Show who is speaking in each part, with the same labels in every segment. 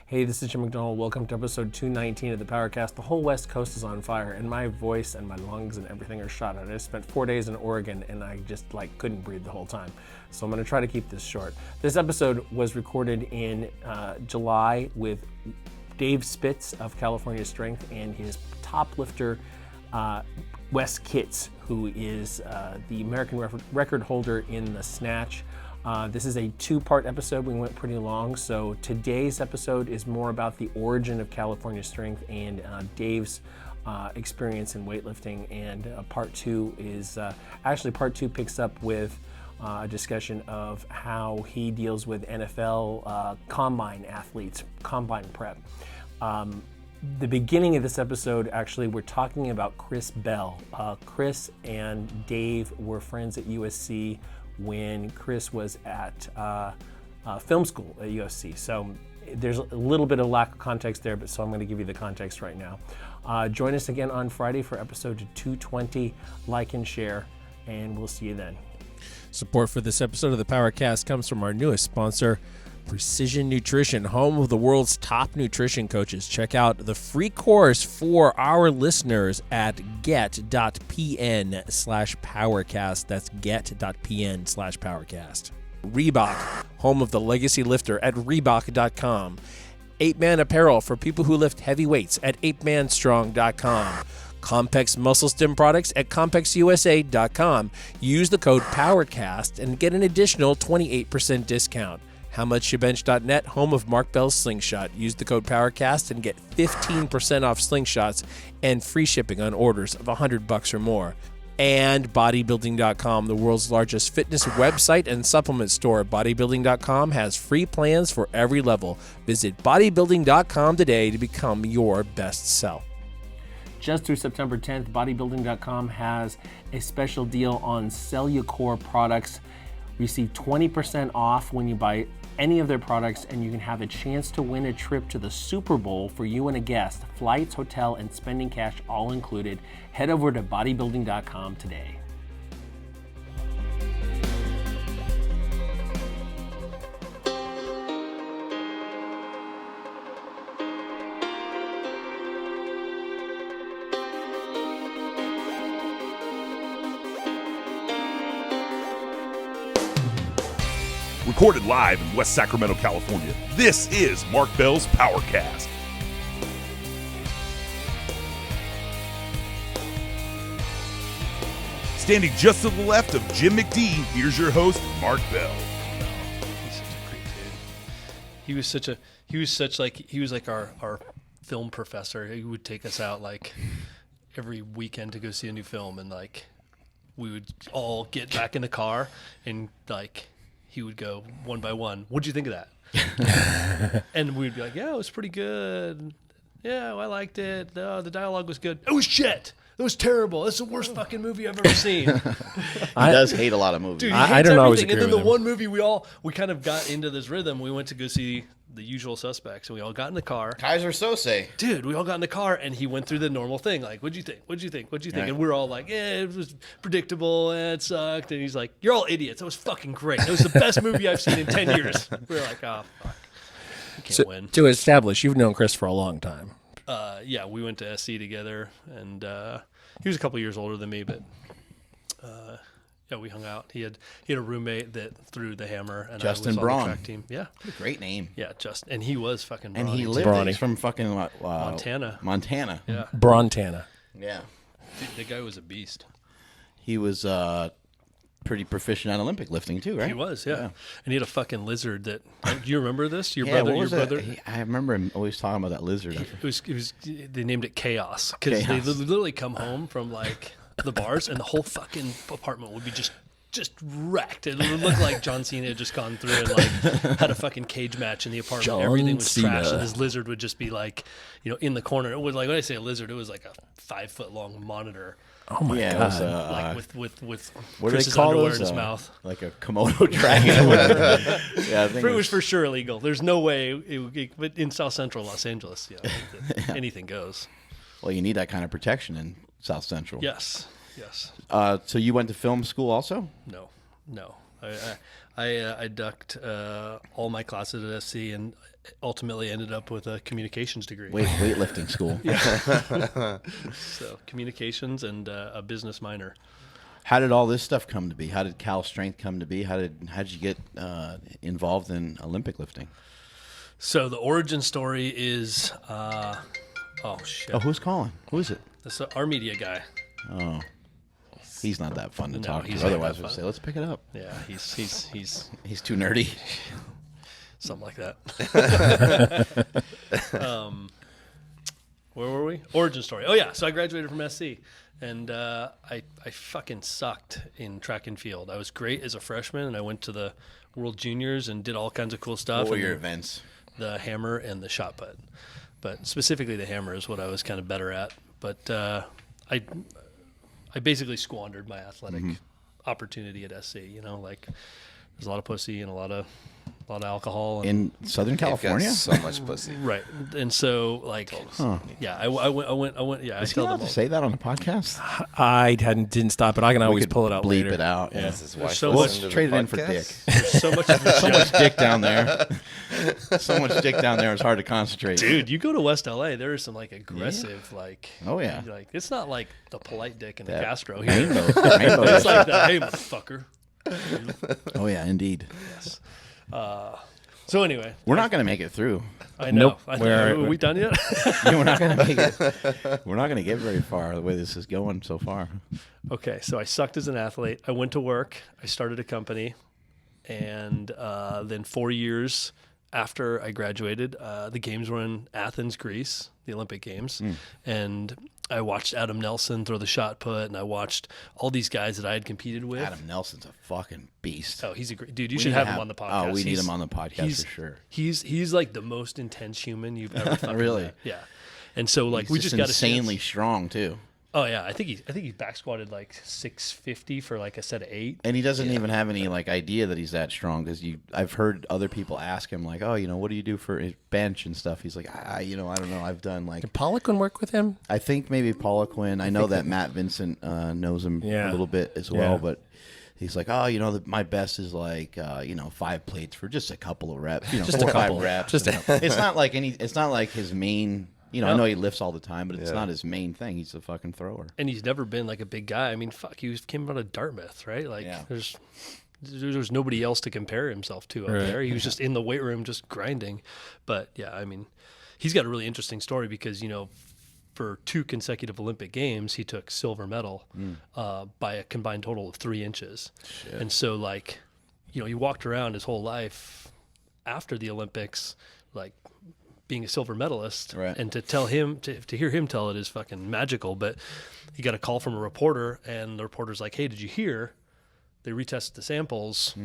Speaker 1: Hey, this is Jim McDonald. Welcome to episode 219 of the PowerCast. The whole West Coast is on fire, and my voice and my lungs and everything are shot out. I spent 4 days in Oregon, and I just couldn't breathe the whole time. So I'm going to try to keep this short. This episode was recorded in July with Dave Spitz of California Strength and his top lifter, Wes Kitts, who is the American record holder in the snatch. This is a two-part episode. We went pretty long, so today's episode is more about the origin of California Strength and Dave's experience in weightlifting, and part two picks up with a discussion of how he deals with NFL combine athletes, combine prep. The beginning of this episode, actually, we're talking about Chris Bell. Chris and Dave were friends at USC when Chris was at film school at USC. So there's a little bit of lack of context there, so I'm going to give you the context right now. Join us again on Friday for episode 220. Like and share, and we'll see you then.
Speaker 2: Support for this episode of the PowerCast comes from our newest sponsor, Precision Nutrition, home of the world's top nutrition coaches. Check out the free course for our listeners at get.pn/PowerCast. That's get.pn/PowerCast. Reebok, home of the legacy lifter at Reebok.com. 8-Man Apparel for people who lift heavy weights at 8manstrong.com. Compex Muscle Stim products at CompexUSA.com. Use the code PowerCast and get an additional 28% discount. HowMuchYouBench.net, home of Mark Bell's Slingshot. Use the code PowerCast and get 15% off slingshots and free shipping on orders of $100 or more. And Bodybuilding.com, the world's largest fitness website and supplement store. Bodybuilding.com has free plans for every level. Visit Bodybuilding.com today to become your best self.
Speaker 1: Just through September 10th, Bodybuilding.com has a special deal on Cellucor products. Receive 20% off when you buy any of their products, and you can have a chance to win a trip to the Super Bowl for you and a guest. Flights, hotel, and spending cash all included. Head over to bodybuilding.com today.
Speaker 3: Recorded live in West Sacramento, California, this is Mark Bell's PowerCast. Standing just to the left of Jim McD, here's your host, Mark Bell.
Speaker 4: He's such a great dude. He was like our film professor. He would take us out like every weekend to go see a new film, and like we would all get back in the car and like he would go one by one. What'd you think of that? And we'd be like, yeah, it was pretty good. Yeah, I liked it. No, the dialogue was good. It was shit. It was terrible. It's the worst fucking movie I've ever seen.
Speaker 5: He does hate a lot of movies.
Speaker 4: Dude,
Speaker 2: I don't always agree
Speaker 4: And then
Speaker 2: with
Speaker 4: the
Speaker 2: him.
Speaker 4: one movie we kind of got into this rhythm. We went to go see The Usual Suspects, and we all got in the car.
Speaker 5: Kaiser Sose.
Speaker 4: Dude, we all got in the car, and he went through the normal thing. Like, what'd you think? What'd you think? What'd you think?
Speaker 5: Right.
Speaker 4: And we're all like, it was predictable, and it sucked. And he's like, you're all idiots. It was fucking great. It was the best movie I've seen in 10 years. We were like, oh, fuck. We can't win.
Speaker 2: To establish, you've known Chris for a long time.
Speaker 4: Yeah, we went to SC together, and he was a couple years older than me, but yeah, we hung out. He had a roommate that threw the hammer, and
Speaker 5: Justin
Speaker 4: I was on
Speaker 5: Braun.
Speaker 4: the track team. Yeah,
Speaker 5: What a great name.
Speaker 4: yeah, and he was fucking
Speaker 5: And he
Speaker 4: brawny.
Speaker 5: lived. He's from fucking
Speaker 4: Montana.
Speaker 5: Montana.
Speaker 4: Yeah,
Speaker 2: Brontana.
Speaker 5: Yeah.
Speaker 4: dude, the guy was a beast.
Speaker 5: He was pretty proficient at Olympic lifting too, right?
Speaker 4: He was, yeah. And he had a fucking lizard that. Do you remember this? Your
Speaker 5: Yeah,
Speaker 4: brother.
Speaker 5: what was
Speaker 4: Your
Speaker 5: that?
Speaker 4: brother.
Speaker 5: I remember him always talking about that lizard.
Speaker 4: It was. They named it Chaos because they
Speaker 5: Chaos.
Speaker 4: literally come home from like the bars, and the whole fucking apartment would be just wrecked. It would look like John Cena had just gone through and like had a fucking cage match in the apartment.
Speaker 2: John
Speaker 4: Everything was trash,
Speaker 2: Cena.
Speaker 4: and his lizard would just be like, in the corner. It was like, when I say a lizard, it was like a 5-foot long monitor.
Speaker 2: Oh my
Speaker 5: Yeah, it
Speaker 2: god!
Speaker 5: was,
Speaker 4: Like with
Speaker 5: what do they
Speaker 4: Chris's
Speaker 5: call
Speaker 4: underwear
Speaker 5: those?
Speaker 4: in his mouth.
Speaker 5: Like a Komodo dragon. Yeah, I think
Speaker 4: It was for sure illegal. There's no way but in South Central Los Angeles, anything goes.
Speaker 5: Well, you need that kind of protection in South Central.
Speaker 4: Yes.
Speaker 5: So you went to film school also?
Speaker 4: No. I ducked all my classes at SC and ultimately ended up with a communications degree.
Speaker 5: Weightlifting school.
Speaker 4: So communications and a business minor.
Speaker 5: How did all this stuff come to be? How did Cal Strength come to be? How did you get involved in Olympic lifting?
Speaker 4: So the origin story is, oh shit.
Speaker 5: Oh, who's calling? Who is it?
Speaker 4: This our media guy.
Speaker 5: Oh, he's not that fun to
Speaker 4: No,
Speaker 5: talk
Speaker 4: he's
Speaker 5: to.
Speaker 4: not
Speaker 5: Otherwise,
Speaker 4: that
Speaker 5: we'd
Speaker 4: fun.
Speaker 5: say, let's pick it up.
Speaker 4: Yeah, he's
Speaker 5: He's too nerdy.
Speaker 4: something like that. Where were we? Origin story. Oh yeah, so I graduated from SC, and I fucking sucked in track and field. I was great as a freshman, and I went to the World Juniors and did all kinds of cool stuff.
Speaker 5: What were
Speaker 4: and
Speaker 5: your events?
Speaker 4: The hammer and the shot put, but specifically the hammer is what I was kind of better at. But I basically squandered my athletic opportunity at SC. You know, like there's a lot of pussy and a lot of alcohol. And,
Speaker 5: In Southern
Speaker 6: They've got
Speaker 5: California?
Speaker 6: so much pussy.
Speaker 4: right, and so like, yeah, I went. Yeah, I
Speaker 5: Is he
Speaker 4: tell
Speaker 5: allowed
Speaker 4: them
Speaker 5: to
Speaker 4: all.
Speaker 5: say that on the podcast?
Speaker 2: I didn't stop it. I can always
Speaker 5: could
Speaker 2: pull it out
Speaker 5: bleep
Speaker 2: later.
Speaker 5: it out.
Speaker 2: Yeah.
Speaker 6: Does his wife
Speaker 4: so
Speaker 6: listen
Speaker 4: much-
Speaker 6: to the
Speaker 5: Trade it in for
Speaker 6: podcast?
Speaker 5: dick.
Speaker 4: There's so much,
Speaker 5: So much dick down there. So much dick down there. It's hard to concentrate.
Speaker 4: dude. You go to West LA, there is some like aggressive, like
Speaker 5: Oh, yeah.
Speaker 4: like it's not like the polite dick in the
Speaker 5: That
Speaker 4: Castro here.
Speaker 5: Rainbow.
Speaker 4: It's like the hey motherfucker.
Speaker 5: Oh, yeah, indeed.
Speaker 4: Yes. So anyway,
Speaker 5: We're not going to make it through.
Speaker 4: I know.
Speaker 2: Nope.
Speaker 4: Are we done yet?
Speaker 5: Yeah, we're not going to make it. We're not going to get very far the way this is going so far.
Speaker 4: Okay, so I sucked as an athlete. I went to work. I started a company, and then 4 years after I graduated, the games were in Athens, Greece, the Olympic Games, and I watched Adam Nelson throw the shot put, and I watched all these guys that I had competed with.
Speaker 5: Adam Nelson's a fucking beast.
Speaker 4: Oh, he's a great dude. You
Speaker 5: We
Speaker 4: should
Speaker 5: need to
Speaker 4: have him on the podcast.
Speaker 5: Oh, we need
Speaker 4: He's-
Speaker 5: him on the podcast
Speaker 4: he's-
Speaker 5: for sure.
Speaker 4: He's like the most intense human you've ever fucking
Speaker 5: Really?
Speaker 4: met. Yeah. And so like
Speaker 5: He's
Speaker 4: we just got
Speaker 5: insanely strong too,
Speaker 4: Oh yeah, I think he back squatted like 650 for like a set of 8.
Speaker 5: and he doesn't even have any like idea that he's that strong because I've heard other people ask him like, oh, what do you do for his bench and stuff? He's like, I don't know. I've done like
Speaker 2: Did Pollock work with him?
Speaker 5: I think maybe Paula Quinn. I know that Matt Vincent knows him
Speaker 2: Yeah.
Speaker 5: a little bit as well,
Speaker 2: Yeah.
Speaker 5: but he's like, oh, my best is like, 5 plates for just a couple of reps,
Speaker 2: Just
Speaker 5: 4
Speaker 2: a
Speaker 5: or 5
Speaker 2: couple.
Speaker 5: reps.
Speaker 2: Just
Speaker 5: it's not like it's not like his main. I know he lifts all the time, but it's
Speaker 6: Yeah.
Speaker 5: not his main thing. He's a fucking thrower.
Speaker 4: And he's never been like a big guy. I mean, fuck, came out of Dartmouth, right? Like
Speaker 5: Yeah.
Speaker 4: there's nobody else to compare himself to up
Speaker 2: Right.
Speaker 4: there. He was just in the weight room just grinding. But yeah, I mean, he's got a really interesting story because, for 2 consecutive Olympic Games, he took silver medal by a combined total of 3 inches. And so, like, he walked around his whole life after the Olympics, like, being a silver medalist.
Speaker 5: Right.
Speaker 4: And to tell him, to hear him tell it is fucking magical. But he got a call from a reporter, and the reporter's like, hey, did you hear? They retested the samples.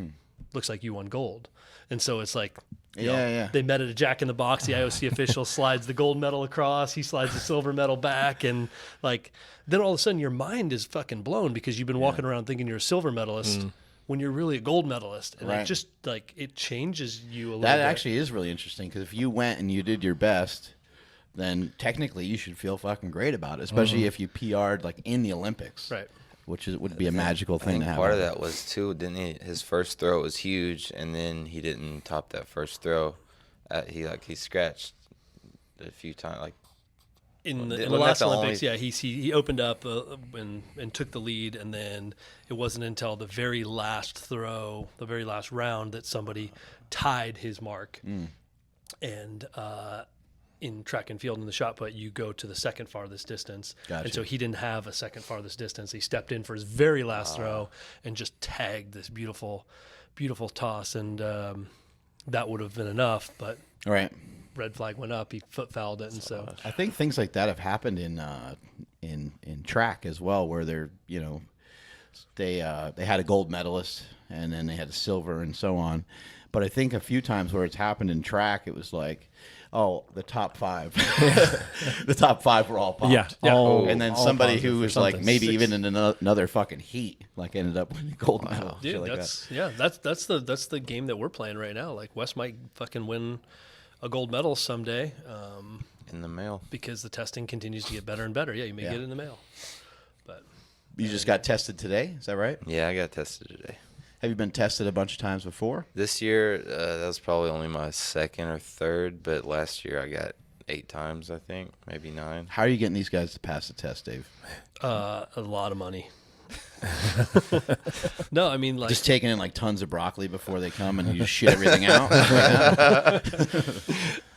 Speaker 4: Looks like you won gold. And so it's like,
Speaker 5: Yeah.
Speaker 4: they met at a Jack in the Box. The IOC official slides the gold medal across. He slides the silver medal back. And like, then all of a sudden your mind is fucking blown because you've been walking around thinking you're a silver medalist when you're really a gold medalist. And
Speaker 5: Right.
Speaker 4: it just like, it changes you a little
Speaker 5: That
Speaker 4: bit.
Speaker 5: actually is really interesting because if you went and you did your best, then technically you should feel fucking great about it, especially if you PR'd like in the Olympics,
Speaker 4: Right.
Speaker 5: Which would be a magical
Speaker 6: I
Speaker 5: thing
Speaker 6: think
Speaker 5: to have.
Speaker 6: part of that was too, didn't he? His first throw was huge, and then he didn't top that first throw. He scratched a few times. Like
Speaker 4: In the
Speaker 6: Wasn't that
Speaker 4: last
Speaker 6: the
Speaker 4: Olympics,
Speaker 6: only-
Speaker 4: he opened up and took the lead, and then it wasn't until the very last throw, the very last round, that somebody tied his mark. And in track and field in the shot put, you go to the second farthest distance.
Speaker 5: Gotcha.
Speaker 4: And so he didn't have a second farthest distance. He stepped in for his very last throw and just tagged this beautiful, beautiful toss, and that would have been enough, but
Speaker 5: Right.
Speaker 4: red flag went up. He foot fouled it, and so
Speaker 5: I think things like that have happened in track as well, where they're they had a gold medalist and then they had a silver and so on. But I think a few times where it's happened in track, it was like, oh, the top 5, the top 5 were all popped.
Speaker 2: Yeah.
Speaker 5: And then somebody
Speaker 2: positive
Speaker 5: who
Speaker 2: or
Speaker 5: was like
Speaker 2: something.
Speaker 5: maybe even in another fucking heat, like ended up winning a gold medal.
Speaker 4: dude,
Speaker 5: shit like
Speaker 4: that's the game that we're playing right now. Like Wes might fucking win a gold medal someday,
Speaker 6: in the mail.
Speaker 4: because the testing continues to get better and better. Yeah, you may get it in the mail, but
Speaker 5: You just got tested today, is that right?
Speaker 6: Yeah, I got tested today.
Speaker 5: Have you been tested a bunch of times before?
Speaker 6: This year, that was probably only my second or third, but last year I got 8 times, I think, maybe 9.
Speaker 5: How are you getting these guys to pass the test, Dave?
Speaker 4: A lot of money. No, I mean, like,
Speaker 5: Just taking in like tons of broccoli before they come and you just shit everything out?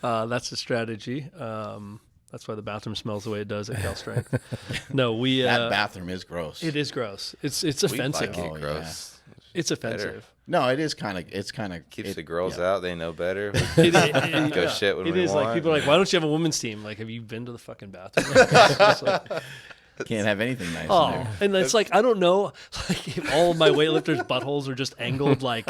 Speaker 4: that's the strategy. That's why the bathroom smells the way it does at Cal Strength. No, we
Speaker 5: That bathroom is gross.
Speaker 4: it is gross. It's
Speaker 6: We
Speaker 4: offensive.
Speaker 6: like it
Speaker 5: Oh,
Speaker 6: gross.
Speaker 4: It's offensive.
Speaker 5: No, it is kind of.
Speaker 6: Keeps the girls out. They know better.
Speaker 4: Go
Speaker 6: shit when
Speaker 4: it
Speaker 6: we
Speaker 4: is like
Speaker 6: want.
Speaker 4: people are like, why don't you have a women's team? Like, have you been to the fucking bathroom? It's like,
Speaker 5: Can't have anything nice in
Speaker 4: oh,
Speaker 5: there.
Speaker 4: and it's like I don't know, like if all of my weightlifters' buttholes are just angled, like.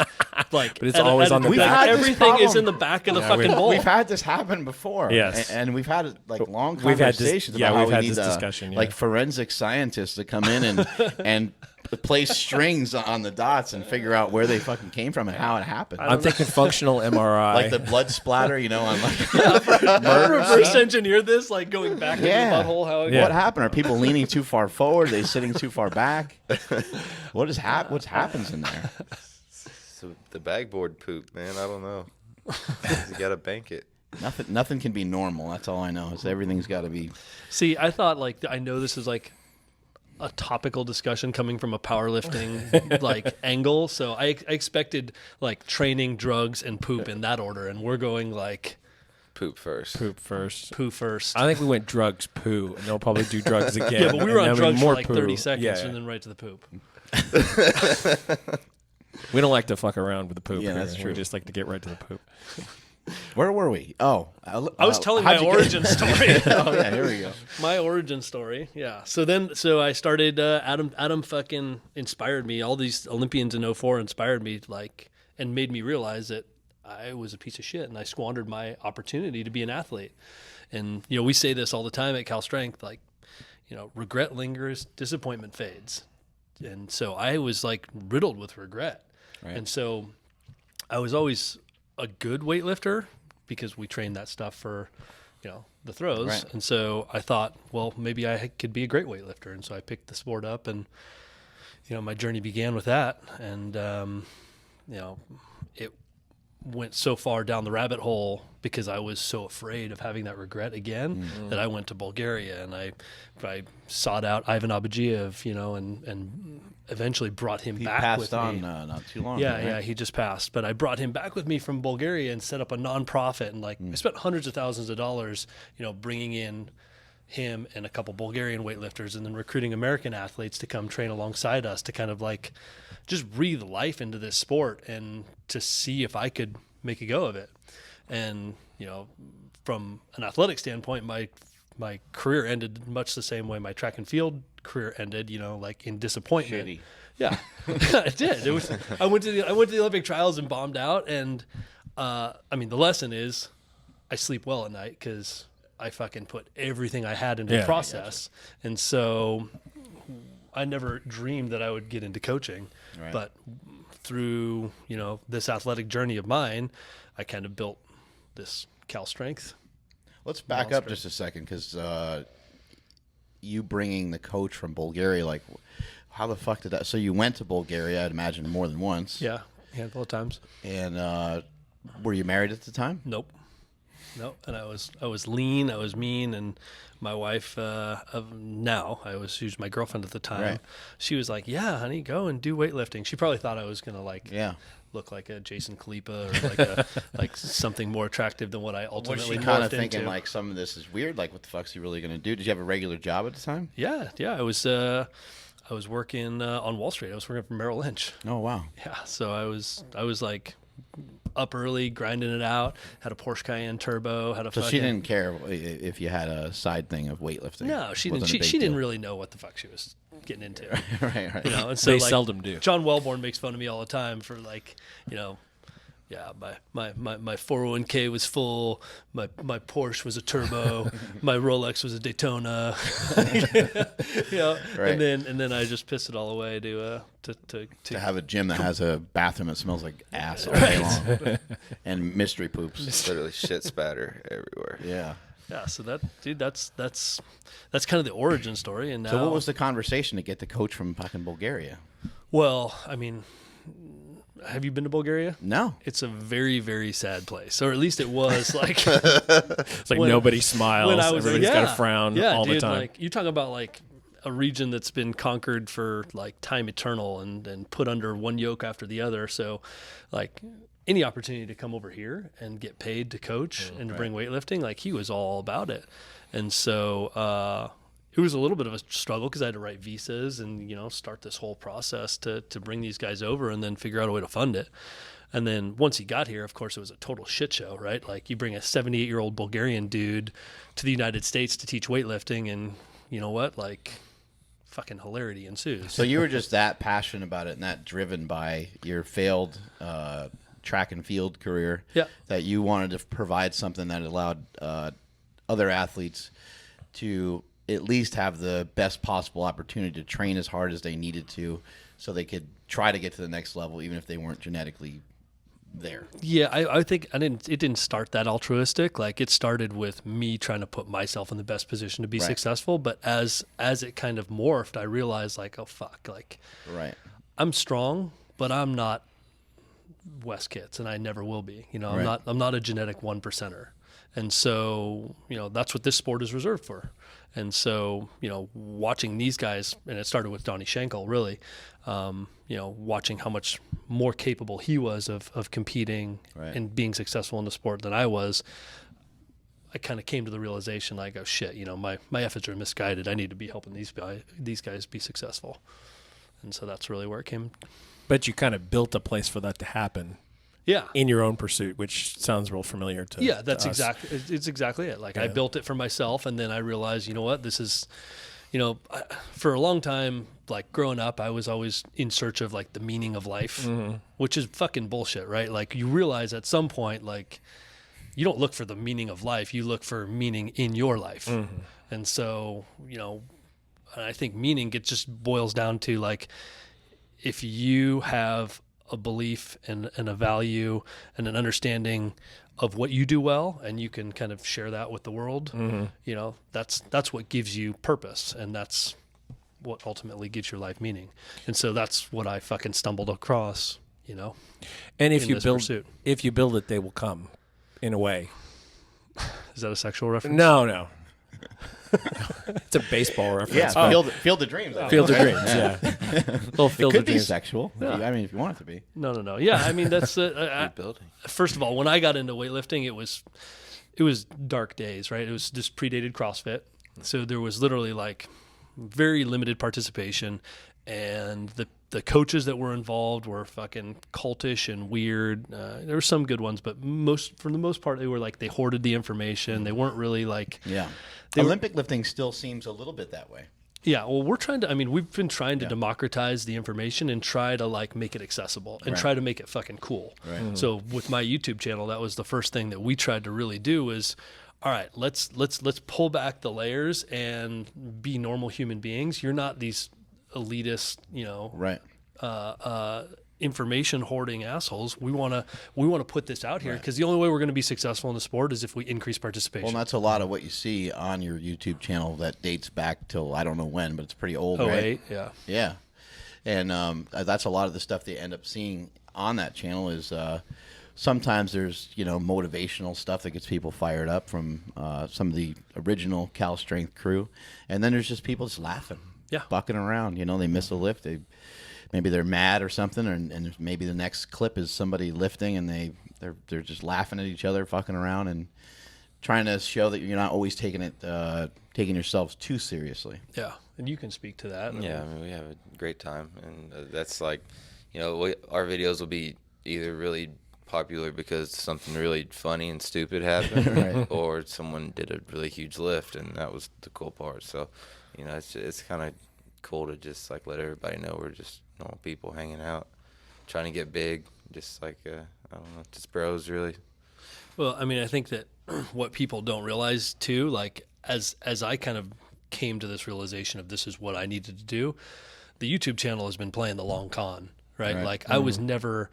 Speaker 2: But it's always on the
Speaker 4: like,
Speaker 2: back.
Speaker 4: everything is in the back of the fucking bowl.
Speaker 5: We've had this happen before.
Speaker 2: Yes.
Speaker 5: And we've had like long
Speaker 2: We've had this-
Speaker 5: conversations
Speaker 2: yeah,
Speaker 5: about how
Speaker 2: we've
Speaker 5: we
Speaker 2: had
Speaker 5: need
Speaker 2: this discussion, yeah.
Speaker 5: like forensic scientists to come in and place strings on the dots and figure out where they fucking came from and how it happened.
Speaker 2: I'm thinking functional MRI.
Speaker 5: Like the blood splatter, on like
Speaker 4: Reverse engineer this, like going back in the butthole. How it
Speaker 5: What happened? Are people leaning too far forward? Are they sitting too far back? What's happens in there?
Speaker 6: So the backboard poop, man. I don't know. You gotta bank it.
Speaker 5: Nothing can be normal. That's all I know. Is everything's got to be.
Speaker 4: See, I thought like I know this is like a topical discussion coming from a powerlifting like angle, so I expected like training, drugs, and poop in that order, and we're going like
Speaker 6: Poop first.
Speaker 2: poop first.
Speaker 4: poo first.
Speaker 2: I think we went drugs, poo, and they'll probably do drugs again.
Speaker 4: Yeah, but we were
Speaker 2: and
Speaker 4: on
Speaker 2: then
Speaker 4: drugs for
Speaker 2: more
Speaker 4: like
Speaker 2: poo.
Speaker 4: 30 seconds
Speaker 2: Yeah.
Speaker 4: and then right to the poop.
Speaker 2: We don't like to fuck around with the poop.
Speaker 5: Yeah,
Speaker 2: here.
Speaker 5: that's true.
Speaker 2: We just like to get right to the poop.
Speaker 5: Where were we? Oh,
Speaker 4: I was telling my
Speaker 5: how'd you get-
Speaker 4: origin story.
Speaker 5: Oh yeah, here we go.
Speaker 4: My origin story, yeah. So I started. Adam fucking inspired me. All these Olympians in 04 inspired me, like, and made me realize that I was a piece of shit and I squandered my opportunity to be an athlete. And we say this all the time at Cal Strength, like, regret lingers, disappointment fades. And so I was like riddled with regret.
Speaker 5: Right.
Speaker 4: And so I was always a good weightlifter because we trained that stuff for, the throws.
Speaker 5: Right.
Speaker 4: And so I thought, well, maybe I could be a great weightlifter. And so I picked the sport up and, my journey began with that. And, it went so far down the rabbit hole because I was so afraid of having that regret again that I went to Bulgaria and I sought out Ivan Abadjiev, and eventually brought him
Speaker 5: He
Speaker 4: back
Speaker 5: passed
Speaker 4: with
Speaker 5: on
Speaker 4: me.
Speaker 5: not too long
Speaker 4: Yeah,
Speaker 5: ago, right?
Speaker 4: yeah, he just passed. But I brought him back with me from Bulgaria and set up a nonprofit and I spent hundreds of thousands of dollars, bringing in him and a couple Bulgarian weightlifters and then recruiting American athletes to come train alongside us to kind of like just breathe life into this sport and to see if I could make a go of it. And, from an athletic standpoint, my career ended much the same way my track and field career ended, like in disappointment.
Speaker 5: Shitty.
Speaker 4: Yeah, it did. It was. I went to the Olympic trials and bombed out. And the lesson is, I sleep well at night because I fucking put everything I had into the process. And so, I never dreamed that I would get into coaching,
Speaker 5: Right.
Speaker 4: but through this athletic journey of mine, I kind of built this Cal Strength.
Speaker 5: Let's back up just a second because you bringing the coach from Bulgaria, like, how the fuck did that? So you went to Bulgaria, I'd imagine more than once.
Speaker 4: Yeah, a handful of times.
Speaker 5: And were you married at the time?
Speaker 4: Nope. And I was lean, I was mean, and my wife she was my girlfriend at the time.
Speaker 5: Right.
Speaker 4: She was like, "Yeah, honey, go and do weightlifting." She probably thought I was gonna
Speaker 5: Yeah.
Speaker 4: look like a Jason Khalipa or like something more attractive than what I
Speaker 5: Was
Speaker 4: ultimately
Speaker 5: she kind of
Speaker 4: morphed
Speaker 5: thinking
Speaker 4: into.
Speaker 5: like some of this is weird? Like, what the fuck's he really going to do? Did you have a regular job at the time?
Speaker 4: Yeah. I was working on Wall Street. I was working for Merrill Lynch.
Speaker 5: Oh wow.
Speaker 4: Yeah, so I was like up early, grinding it out. Had a Porsche Cayenne turbo. Had a.
Speaker 5: So
Speaker 4: fucking,
Speaker 5: she didn't care if you had a side thing of weightlifting.
Speaker 4: No, she
Speaker 5: Wasn't
Speaker 4: didn't.
Speaker 5: a big
Speaker 4: She didn't
Speaker 5: deal.
Speaker 4: really know what the fuck she was getting into.
Speaker 5: right.
Speaker 4: And so
Speaker 2: They
Speaker 4: like,
Speaker 2: seldom do.
Speaker 4: John Wellborn makes fun of me all the time for like, yeah, my 401k was full. My Porsche was a turbo. My Rolex was a Daytona.
Speaker 5: Right.
Speaker 4: And then I just pissed it all away to
Speaker 5: To have a gym that has a bathroom that smells like ass all day long, and mystery poops.
Speaker 6: It's literally shit spatter everywhere.
Speaker 5: Yeah.
Speaker 4: yeah. So that's kind of the origin story. And now,
Speaker 5: So what was the conversation to get the coach from fucking Bulgaria?
Speaker 4: well, I mean, have you been to Bulgaria?
Speaker 5: No.
Speaker 4: It's a very, very sad place, or at least it was. Like,
Speaker 2: It's like nobody smiles. Everybody's got a frown all the time.
Speaker 4: Like, you talk about like a region that's been conquered for like time eternal and put under one yoke after the other. So, like, any opportunity to come over here and get paid to coach and to bring weightlifting, like, he was all about it. And so it was a little bit of a struggle because I had to write visas and, you know, start this whole process to bring these guys over and then figure out a way to fund it. And then once he got here, of course, it was a total shit show, right? Like, you bring a 78-year-old Bulgarian dude to the United States to teach weightlifting, and you know what? Like, fucking hilarity ensues.
Speaker 5: So you were just that passionate about it and that driven by your failed track and field career that you wanted to provide something that allowed other athletes to at least have the best possible opportunity to train as hard as they needed to so they could try to get to the next level even if they weren't genetically there.
Speaker 4: Yeah, I think it didn't start that altruistic. Like, it started with me trying to put myself in the best position to be successful. But as it kind of morphed, I realized, like, oh fuck, like, I'm strong, but I'm not Wes Kitts, and I never will be. You know, I'm not a genetic 1%er. And so, you know, that's what this sport is reserved for. And so, you know, watching these guys, and it started with Donnie Schenkel, really, you know, watching how much more capable he was of competing and being successful in the sport than I was, I kind of came to the realization, like, oh shit, you know, my efforts are misguided. I need to be helping these guys be successful. And so that's really where it came.
Speaker 2: But you kind of built a place for that to happen.
Speaker 4: Yeah.
Speaker 2: In your own pursuit, which sounds real familiar to
Speaker 4: that's
Speaker 2: to
Speaker 4: exactly it's exactly it. Like, I built it for myself, and then I realized, you know what, this is, you know, for a long time, like, growing up, I was always in search of, like, the meaning of life, which is fucking bullshit, right? Like, you realize at some point, like, you don't look for the meaning of life, you look for meaning in your life. And so, you know, I think meaning just boils down to, like, if you have a belief and a value and an understanding of what you do well, and you can kind of share that with the world, you know, that's what gives you purpose, and that's what ultimately gives your life meaning. And so that's what I fucking stumbled across, you know.
Speaker 2: And if you build it, they will come, in a way.
Speaker 4: Is that a sexual reference?
Speaker 2: No. It's a baseball reference.
Speaker 5: Yeah, Field of Dreams.
Speaker 2: Field of Dreams, yeah. Little Field
Speaker 5: It
Speaker 2: of
Speaker 5: could be
Speaker 2: Dreams.
Speaker 5: sexual.
Speaker 4: Yeah.
Speaker 5: I mean, if you want it to be.
Speaker 4: No. Yeah, I mean, that's
Speaker 6: building.
Speaker 4: first of all, when I got into weightlifting, it was dark days, right? It was just predated CrossFit, so there was literally, like, very limited participation, and the coaches that were involved were fucking cultish and weird. There were some good ones, but for the most part, they were like, they hoarded the information. They weren't really like,
Speaker 5: Olympic lifting still seems a little bit that way.
Speaker 4: Yeah, well, we've been trying to democratize the information and try to, like, make it accessible and try to make it fucking cool. Right. So with my YouTube channel, that was the first thing that we tried to really do is, all right, let's pull back the layers and be normal human beings. You're not these elitist, you know, information hoarding assholes. We want to put this out here because the only way we're going to be successful in the sport is if we increase participation.
Speaker 5: Well, that's a lot of what you see on your YouTube channel that dates back till I don't know when, but it's pretty old, right?
Speaker 4: 08,
Speaker 5: yeah. And that's a lot of the stuff they end up seeing on that channel is sometimes there's, you know, motivational stuff that gets people fired up from some of the original Cal Strength crew, and then there's just people just laughing, bucking around. You know, they miss a lift, maybe they're mad or something, and maybe the next clip is somebody lifting, and they're just laughing at each other, fucking around, and trying to show that you're not always taking yourselves too seriously.
Speaker 4: Yeah, and you can speak to that.
Speaker 6: Yeah, I mean, we have a great time, and that's like, you know, our videos will be either really popular because something really funny and stupid happened, or someone did a really huge lift, and that was the cool part. So, you know, it's kind of cool to just, like, let everybody know we're just normal people hanging out, trying to get big, just like I don't know, just bros, really.
Speaker 4: Well, I mean, I think that what people don't realize too, like, as I kind of came to this realization of this is what I needed to do, the YouTube channel has been playing the long con, right? Like, I was never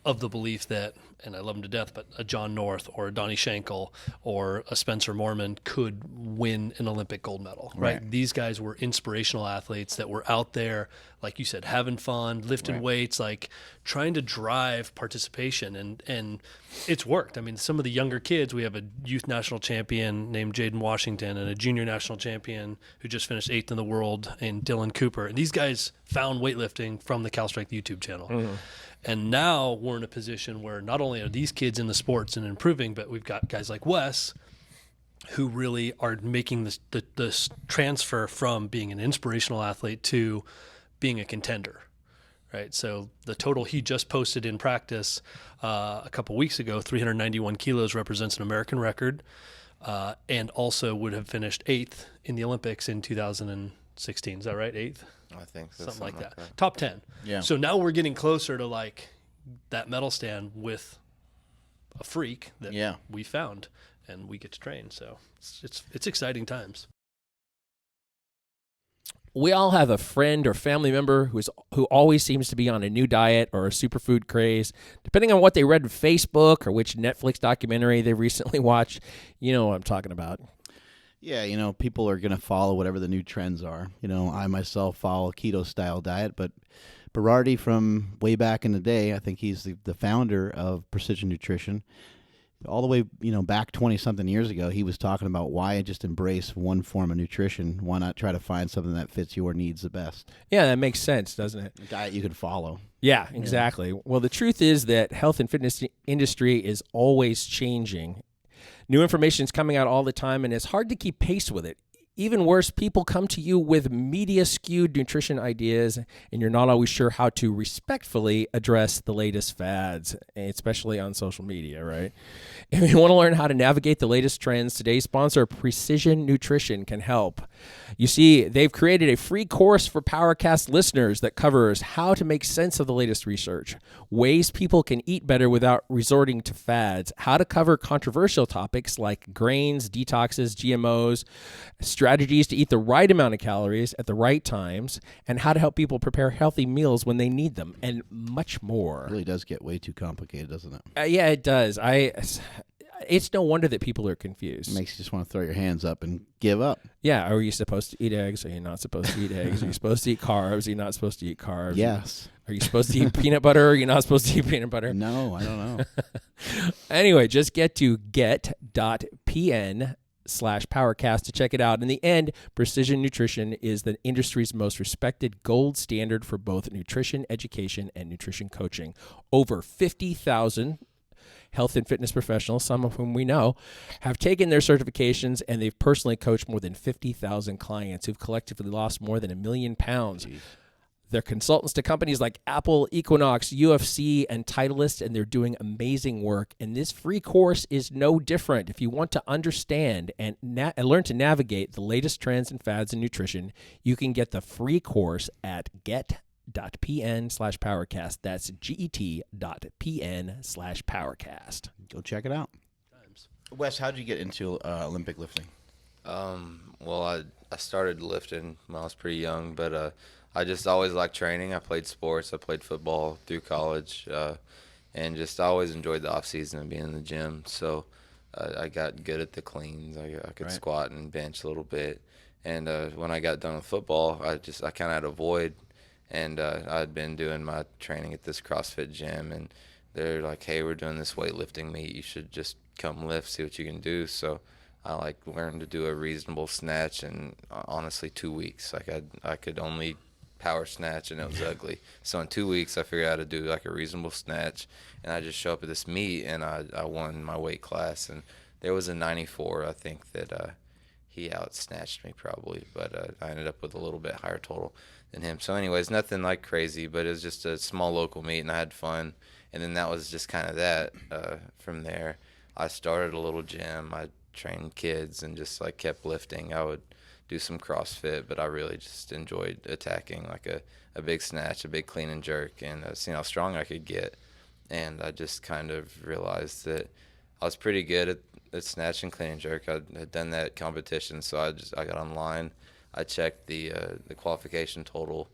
Speaker 4: of the belief that and I love him to death, but a John North or a Donnie Schenkel or a Spencer Moorman could win an Olympic gold medal, right? These guys were inspirational athletes that were out there, like you said, having fun, lifting weights, like trying to drive participation, and it's worked. I mean, some of the younger kids, we have a youth national champion named Jaden Washington and a junior national champion who just finished 8th in the world in Dylan Cooper. And these guys found weightlifting from the Cal Strength YouTube channel. And now we're in a position where not only are these kids in the sports and improving, but we've got guys like Wes who really are making this transfer from being an inspirational athlete to being a contender, right? So the total he just posted in practice a couple weeks ago, 391 kilos, represents an American record, and also would have finished 8th in the Olympics in 2016. Is that right? 8th?
Speaker 6: I think so,
Speaker 4: something like that. Top 10.
Speaker 5: Yeah.
Speaker 4: So now we're getting closer to like that medal stand with a freak that we found, and we get to train. So it's exciting times.
Speaker 2: We all have a friend or family member who always seems to be on a new diet or a superfood craze. Depending on what they read on Facebook or which Netflix documentary they recently watched, you know what I'm talking about.
Speaker 5: Yeah, you know, people are going to follow whatever the new trends are. You know, I myself follow a keto-style diet, but Berardi from way back in the day, I think he's the founder of Precision Nutrition. All the way, you know, back 20-something years ago, he was talking about why just embrace one form of nutrition. Why not try to find something that fits your needs the best?
Speaker 2: Yeah, that makes sense, doesn't it?
Speaker 5: A diet you can follow.
Speaker 2: Yeah, exactly. Well, the truth is that health and fitness industry is always changing. New information is coming out all the time, and it's hard to keep pace with it. Even worse, people come to you with media-skewed nutrition ideas, and you're not always sure how to respectfully address the latest fads, especially on social media, right? If you want to learn how to navigate the latest trends, today's sponsor, Precision Nutrition, can help. You see, they've created a free course for PowerCast listeners that covers how to make sense of the latest research, ways people can eat better without resorting to fads, how to cover controversial topics like grains, detoxes, GMOs, strategies to eat the right amount of calories at the right times, and how to help people prepare healthy meals when they need them, and much more.
Speaker 5: It really does get way too complicated, doesn't it?
Speaker 2: Yeah, it does. It's no wonder that people are confused.
Speaker 5: It makes you just want to throw your hands up and give up.
Speaker 2: Yeah, are you supposed to eat eggs? Are you not supposed to eat eggs? Are you supposed to eat carbs? Are you not supposed to eat carbs?
Speaker 5: Yes.
Speaker 2: Are you supposed to eat peanut butter? Or are you not supposed to eat peanut butter?
Speaker 5: No, I don't know.
Speaker 2: Anyway, just get to get.pn/PowerCast to check it out. In the end, Precision Nutrition is the industry's most respected gold standard for both nutrition education and nutrition coaching. Over 50,000 health and fitness professionals, some of whom we know, have taken their certifications, and they've personally coached more than 50,000 clients who've collectively lost more than 1 million pounds. Jeez. They're consultants to companies like Apple, Equinox, UFC, and Titleist, and they're doing amazing work. And this free course is no different. If you want to understand and learn to navigate the latest trends and fads in nutrition, you can get the free course at get.pn/PowerCast. That's get.pn/PowerCast.
Speaker 5: Go check it out. Wes, how did you get into Olympic lifting?
Speaker 6: Well, I started lifting when I was pretty young, but I just always liked training. I played sports. I played football through college, and just always enjoyed the off season and being in the gym. So I got good at the cleans. I could squat and bench a little bit. And when I got done with football, I kind of had a void. And I'd been doing my training at this CrossFit gym, and they're like, "Hey, we're doing this weightlifting meet. You should just come lift, see what you can do." So I learned to do a reasonable snatch in honestly 2 weeks. I could only power snatch, and it was ugly. So in 2 weeks, I figured out how to do a reasonable snatch, and I just show up at this meet, and I won my weight class. And there was a 94, I think, that he out snatched me probably, but I ended up with a little bit higher total than him. So anyways, nothing crazy, but it was just a small local meet, and I had fun. And then that was just kind of that. From there, I started a little gym. I trained kids and just kept lifting. I would do some CrossFit, but I really just enjoyed attacking a big snatch, a big clean and jerk, and seeing how strong I could get. And I just kind of realized that I was pretty good at snatch and clean and jerk. I had done that competition, so I got online. I checked the qualification total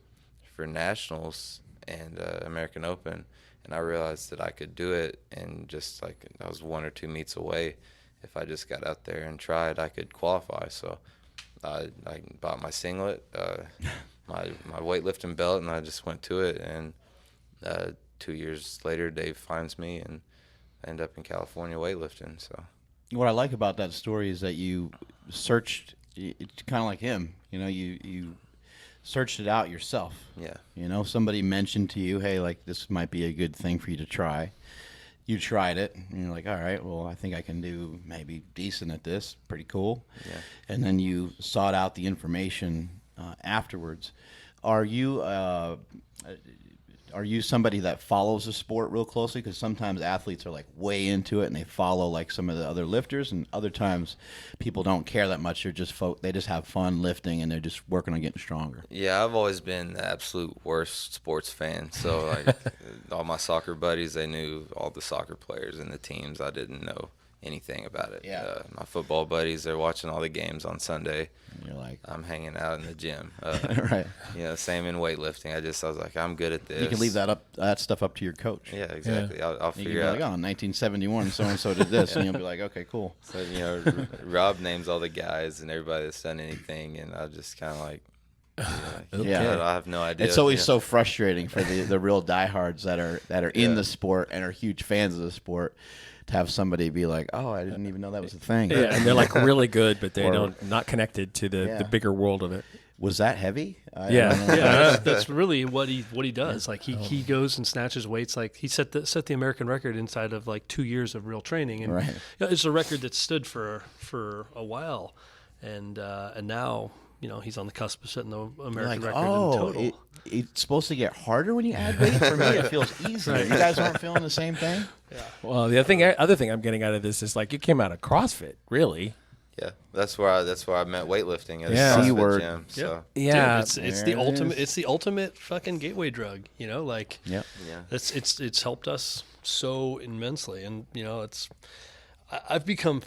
Speaker 6: for nationals and American Open, and I realized that I could do it, and just like I was 1 or 2 meets away. If I just got out there and tried, I could qualify. So I bought my singlet, my weightlifting belt, and I just went to it. And 2 years later, Dave finds me, and I end up in California weightlifting. So
Speaker 5: What I like about that story is that you searched. It's kind of like him, you know. You searched it out yourself.
Speaker 6: yeah,
Speaker 5: You know, somebody mentioned to you, hey, like this might be a good thing for you to try. You tried it, and you're like, all right, well, I think I can do maybe decent at this. Pretty cool.
Speaker 6: Yeah.
Speaker 5: And then you sought out the information afterwards. Are you somebody that follows the sport real closely? Because sometimes athletes are like way into it and they follow like some of the other lifters, and other times people don't care that much. They're just they just have fun lifting and they're just working on getting stronger.
Speaker 6: Yeah, I've always been the absolute worst sports fan. So, like, all my soccer buddies, they knew all the soccer players and the teams. I didn't know anything about it.
Speaker 5: Yeah.
Speaker 6: My football buddies, they're watching all the games on Sunday.
Speaker 5: And you're like,
Speaker 6: I'm hanging out in the gym.
Speaker 5: right.
Speaker 6: You know, same in weightlifting. I was like, I'm good at this.
Speaker 5: You can leave that stuff up to your coach.
Speaker 6: Yeah, exactly. I'll
Speaker 5: You can
Speaker 6: figure
Speaker 5: be
Speaker 6: out.
Speaker 5: like, oh, in 1971, so-and-so did this. And you'll be like, okay, cool.
Speaker 6: So, you know, Rob names all the guys and everybody that's done anything, and I just kind of like,
Speaker 5: Yeah.
Speaker 6: I have no idea.
Speaker 5: It's always
Speaker 6: you know.
Speaker 5: so frustrating for the real diehards that are in the sport and are huge fans of the sport to have somebody be like, oh, I didn't even know that was a thing.
Speaker 2: Yeah, and they're like really good, but they
Speaker 5: Or-
Speaker 2: not connected to the bigger world of it.
Speaker 5: Was that heavy?
Speaker 2: Yeah.
Speaker 5: I don't know.
Speaker 4: Yeah, that's really what he does. Like he goes and snatches weights. Like he set the American record inside of like 2 years of real training, and
Speaker 5: Right.
Speaker 4: you know, it's a record that stood for a while, and now you know he's on the cusp of setting the American
Speaker 5: Like,
Speaker 4: record in
Speaker 5: oh,
Speaker 4: total.
Speaker 5: it's supposed to get harder when you add weight? For me, it feels easier. You guys aren't feeling the same thing?
Speaker 2: Well, the other thing I'm getting out of this is like you came out of CrossFit, really.
Speaker 6: Yeah, that's where I met weightlifting at
Speaker 2: Yeah.
Speaker 6: a
Speaker 5: C
Speaker 6: CrossFit
Speaker 5: word.
Speaker 6: gym.
Speaker 4: Yep.
Speaker 6: So
Speaker 2: Yeah,
Speaker 4: Dude, it's
Speaker 5: There
Speaker 4: the
Speaker 5: it
Speaker 4: ultimate.
Speaker 5: is.
Speaker 4: It's the ultimate fucking gateway drug. You know, like
Speaker 5: Yeah.
Speaker 6: yeah,
Speaker 4: it's helped us so immensely, and you know I've become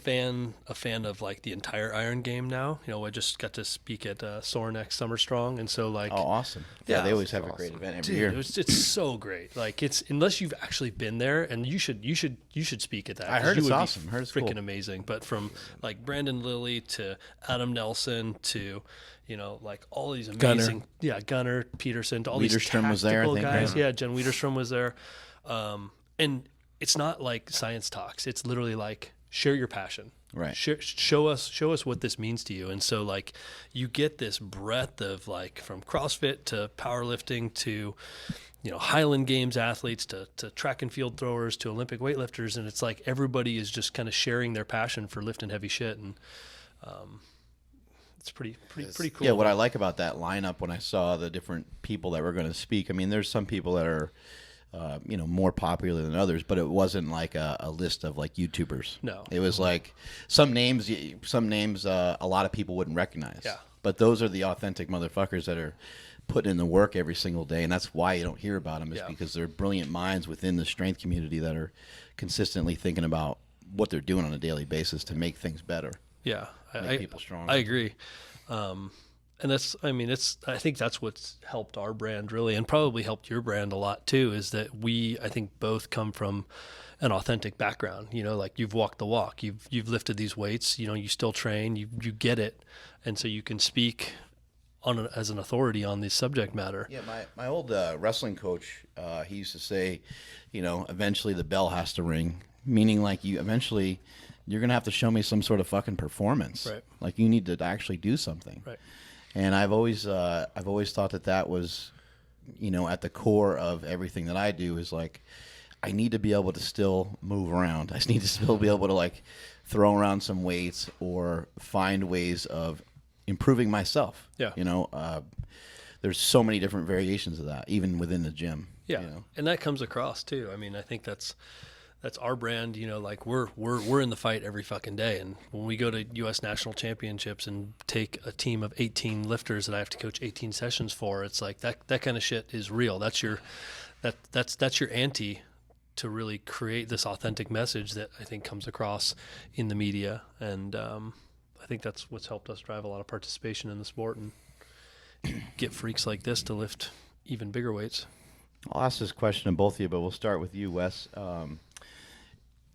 Speaker 4: a fan of like the entire iron game now. You know, I just got to speak at Sorenex Summer Strong, and so like,
Speaker 5: Oh, awesome. Yeah,
Speaker 4: Yeah.
Speaker 5: they always have a great
Speaker 6: Awesome.
Speaker 5: event every
Speaker 4: dude,
Speaker 5: year.
Speaker 4: it's so great. Like it's unless you've actually been there, and you should speak at that.
Speaker 5: I heard
Speaker 4: 'cause you
Speaker 5: it's
Speaker 4: would be
Speaker 5: awesome. I heard it's
Speaker 4: freaking
Speaker 5: cool.
Speaker 4: amazing. But from like Brandon Lilly to Adam Nelson to you know like all these amazing Gunnar Peterson to all these
Speaker 5: Widerstrom was there, I
Speaker 4: tactical
Speaker 5: think,
Speaker 4: guys.
Speaker 5: right?
Speaker 4: Yeah, Jen Widerstrom was there, and it's not like science talks. It's literally like share your passion.
Speaker 5: Right.
Speaker 4: Show us what this means to you. And so like you get this breadth of like from CrossFit to powerlifting to you know Highland Games athletes to track and field throwers to Olympic weightlifters, and it's like everybody is just kind of sharing their passion for lifting heavy shit, and it's pretty cool.
Speaker 5: Yeah, what I like about that lineup when I saw the different people that were going to speak, I mean, there's some people that are, more popular than others, but it wasn't like a list of like YouTubers.
Speaker 4: No.
Speaker 5: It was like some names a lot of people wouldn't recognize.
Speaker 4: Yeah.
Speaker 5: But those are the authentic motherfuckers that are putting in the work every single day, and that's why you don't hear about them, is
Speaker 4: Yeah.
Speaker 5: because they're brilliant minds within the strength community that are consistently thinking about what they're doing on a daily basis to make things better.
Speaker 4: Yeah,
Speaker 5: Make people stronger.
Speaker 4: I agree, and I think that's what's helped our brand really, and probably helped your brand a lot too. Is that I think both come from an authentic background. You know, like you've walked the walk, you've lifted these weights. You know, you still train, you get it, and so you can speak as an authority on this subject matter.
Speaker 5: Yeah, my old wrestling coach, he used to say, eventually the bell has to ring, meaning like eventually you're gonna have to show me some sort of fucking performance.
Speaker 4: Right.
Speaker 5: Like you need to actually do something.
Speaker 4: Right.
Speaker 5: And I've always thought that was, at the core of everything that I do is like, I need to be able to still move around. I just need to still be able to like throw around some weights or find ways of improving myself.
Speaker 4: Yeah.
Speaker 5: There's so many different variations of that, even within the gym.
Speaker 4: Yeah, and that comes across too. I mean, I think that's our brand. Like we're in the fight every fucking day. And when we go to U.S. national championships and take a team of 18 lifters that I have to coach 18 sessions for, it's like that kind of shit is real. That's your ante to really create this authentic message that I think comes across in the media. And I think that's what's helped us drive a lot of participation in the sport and get freaks like this to lift even bigger weights.
Speaker 5: I'll ask this question to both of you, but we'll start with you, Wes.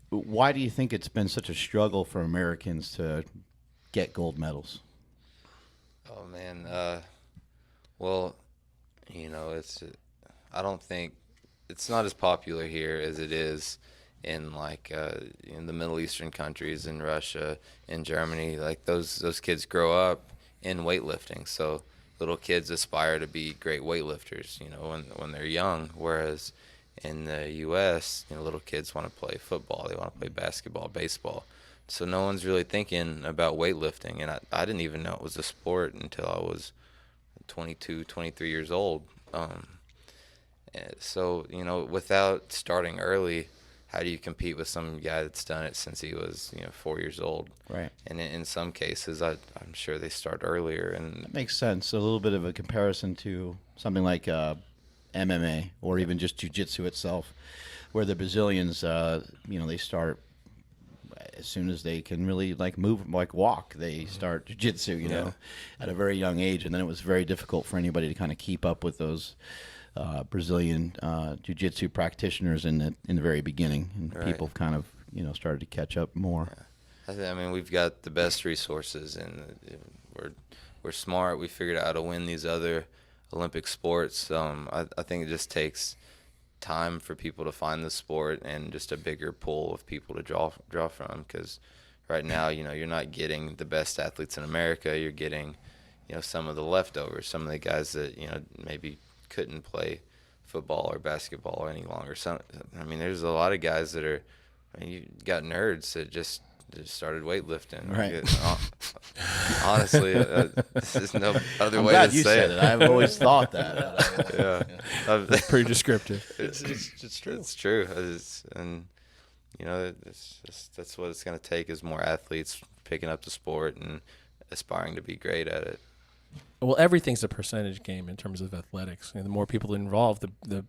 Speaker 5: Why do you think it's been such a struggle for Americans to get gold medals?
Speaker 6: Oh man, well, I don't think it's not as popular here as it is in in the Middle Eastern countries, in Russia, in Germany. Like those kids grow up in weightlifting, so little kids aspire to be great weightlifters, when they're young. Whereas in the U.S., little kids want to play football, they want to play basketball, baseball. So no one's really thinking about weightlifting, and I didn't even know it was a sport until I was 22, 23 years old. So, without starting early, how do you compete with some guy that's done it since he was, 4 years old?
Speaker 5: Right.
Speaker 6: And in some cases, I'm sure they start earlier. And
Speaker 5: That makes sense. A little bit of a comparison to something like MMA or even just jiu-jitsu itself, where the Brazilians, they start as soon as they can really move, walk. They start jiu-jitsu, at a very young age, and then it was very difficult for anybody to kind of keep up with those Brazilian jiu-jitsu practitioners in the very beginning, and
Speaker 6: Right.
Speaker 5: people kind of started to catch up more.
Speaker 6: I mean, we've got the best resources, and we're smart. We figured out how to win these other Olympic sports. I think it just takes time for people to find the sport and just a bigger pool of people to draw from. Because right now, you're not getting the best athletes in America. You're getting, some of the leftovers, some of the guys that maybe couldn't play football or basketball any longer. There's a lot of guys that are. You got nerds that just started weightlifting.
Speaker 5: Right.
Speaker 6: Honestly, there's no other
Speaker 5: I'm
Speaker 6: way
Speaker 5: glad
Speaker 6: to
Speaker 5: you
Speaker 6: say
Speaker 5: said it. I've always thought that.
Speaker 6: Yeah.
Speaker 2: Pretty descriptive.
Speaker 4: It's true.
Speaker 6: It's true. That's what it's going to take, is more athletes picking up the sport and aspiring to be great at it.
Speaker 2: Well, everything's a percentage game in terms of athletics. The more people involved, the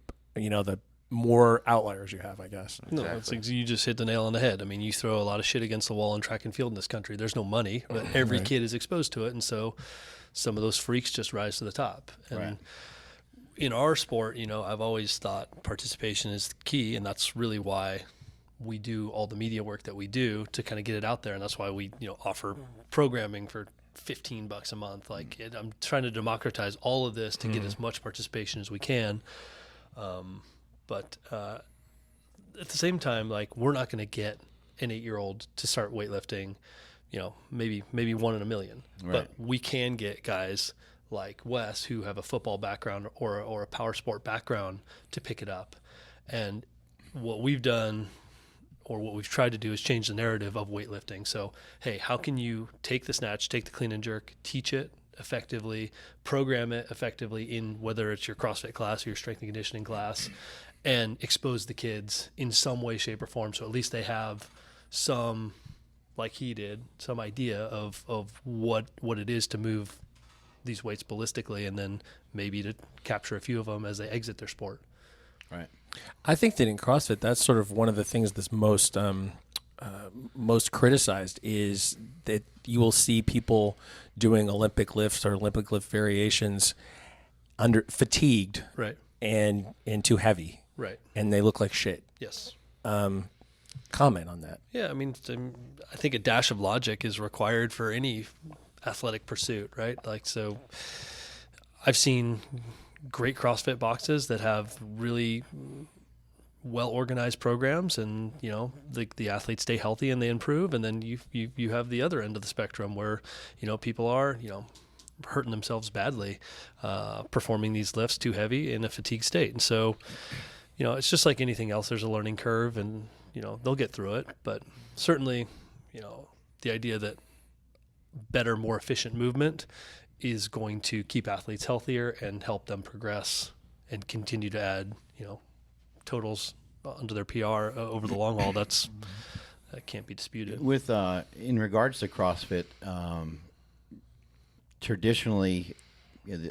Speaker 2: more outliers you have, I guess.
Speaker 4: No, it's like you just hit the nail on the head. I mean, you throw a lot of shit against the wall in track and field in this country. There's no money, but every kid is exposed to it, and so some of those freaks just rise to the top. And in our sport, I've always thought participation is key, and that's really why we do all the media work that we do to kind of get it out there, and that's why we offer programming for $15 a month. I'm trying to democratize all of this to get as much participation as we can. But at the same time, we're not going to get an 8-year-old to start weightlifting, maybe one in a million.
Speaker 5: Right.
Speaker 4: But we can get guys like Wes who have a football background or a power sport background to pick it up. And what we've done, or what we've tried to do, is change the narrative of weightlifting. So, hey, how can you take the snatch, take the clean and jerk, teach it effectively, program it effectively in whether it's your CrossFit class or your strength and conditioning class, and expose the kids in some way, shape, or form, so at least they have some, like he did, some idea of what it is to move these weights ballistically, and then maybe to capture a few of them as they exit their sport.
Speaker 5: Right.
Speaker 2: I think that in CrossFit, that's sort of one of the things that's most criticized, is that you will see people doing Olympic lifts or Olympic lift variations fatigued,
Speaker 4: Right.
Speaker 2: and too heavy,
Speaker 4: Right.
Speaker 2: and they look like shit.
Speaker 4: Yes.
Speaker 2: Comment on that.
Speaker 4: Yeah, I think a dash of logic is required for any athletic pursuit, right? So I've seen great CrossFit boxes that have really well-organized programs, and the athletes stay healthy and they improve, and then you have the other end of the spectrum where people are hurting themselves badly performing these lifts too heavy in a fatigue state. And so it's just like anything else, there's a learning curve, and they'll get through it. But certainly the idea that better, more efficient movement is going to keep athletes healthier and help them progress and continue to add totals under their PR over the long haul. That can't be disputed.
Speaker 5: With in regards to CrossFit, traditionally,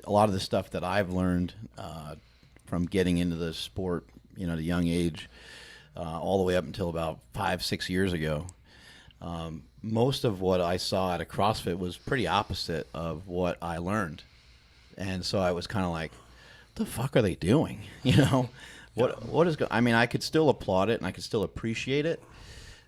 Speaker 5: a lot of the stuff that I've learned from getting into the sport, at a young age, all the way up until about 5-6 years ago, most of what I saw at a CrossFit was pretty opposite of what I learned. And so I was kind of like, the fuck are they doing? What is I mean, I could still applaud it and I could still appreciate it.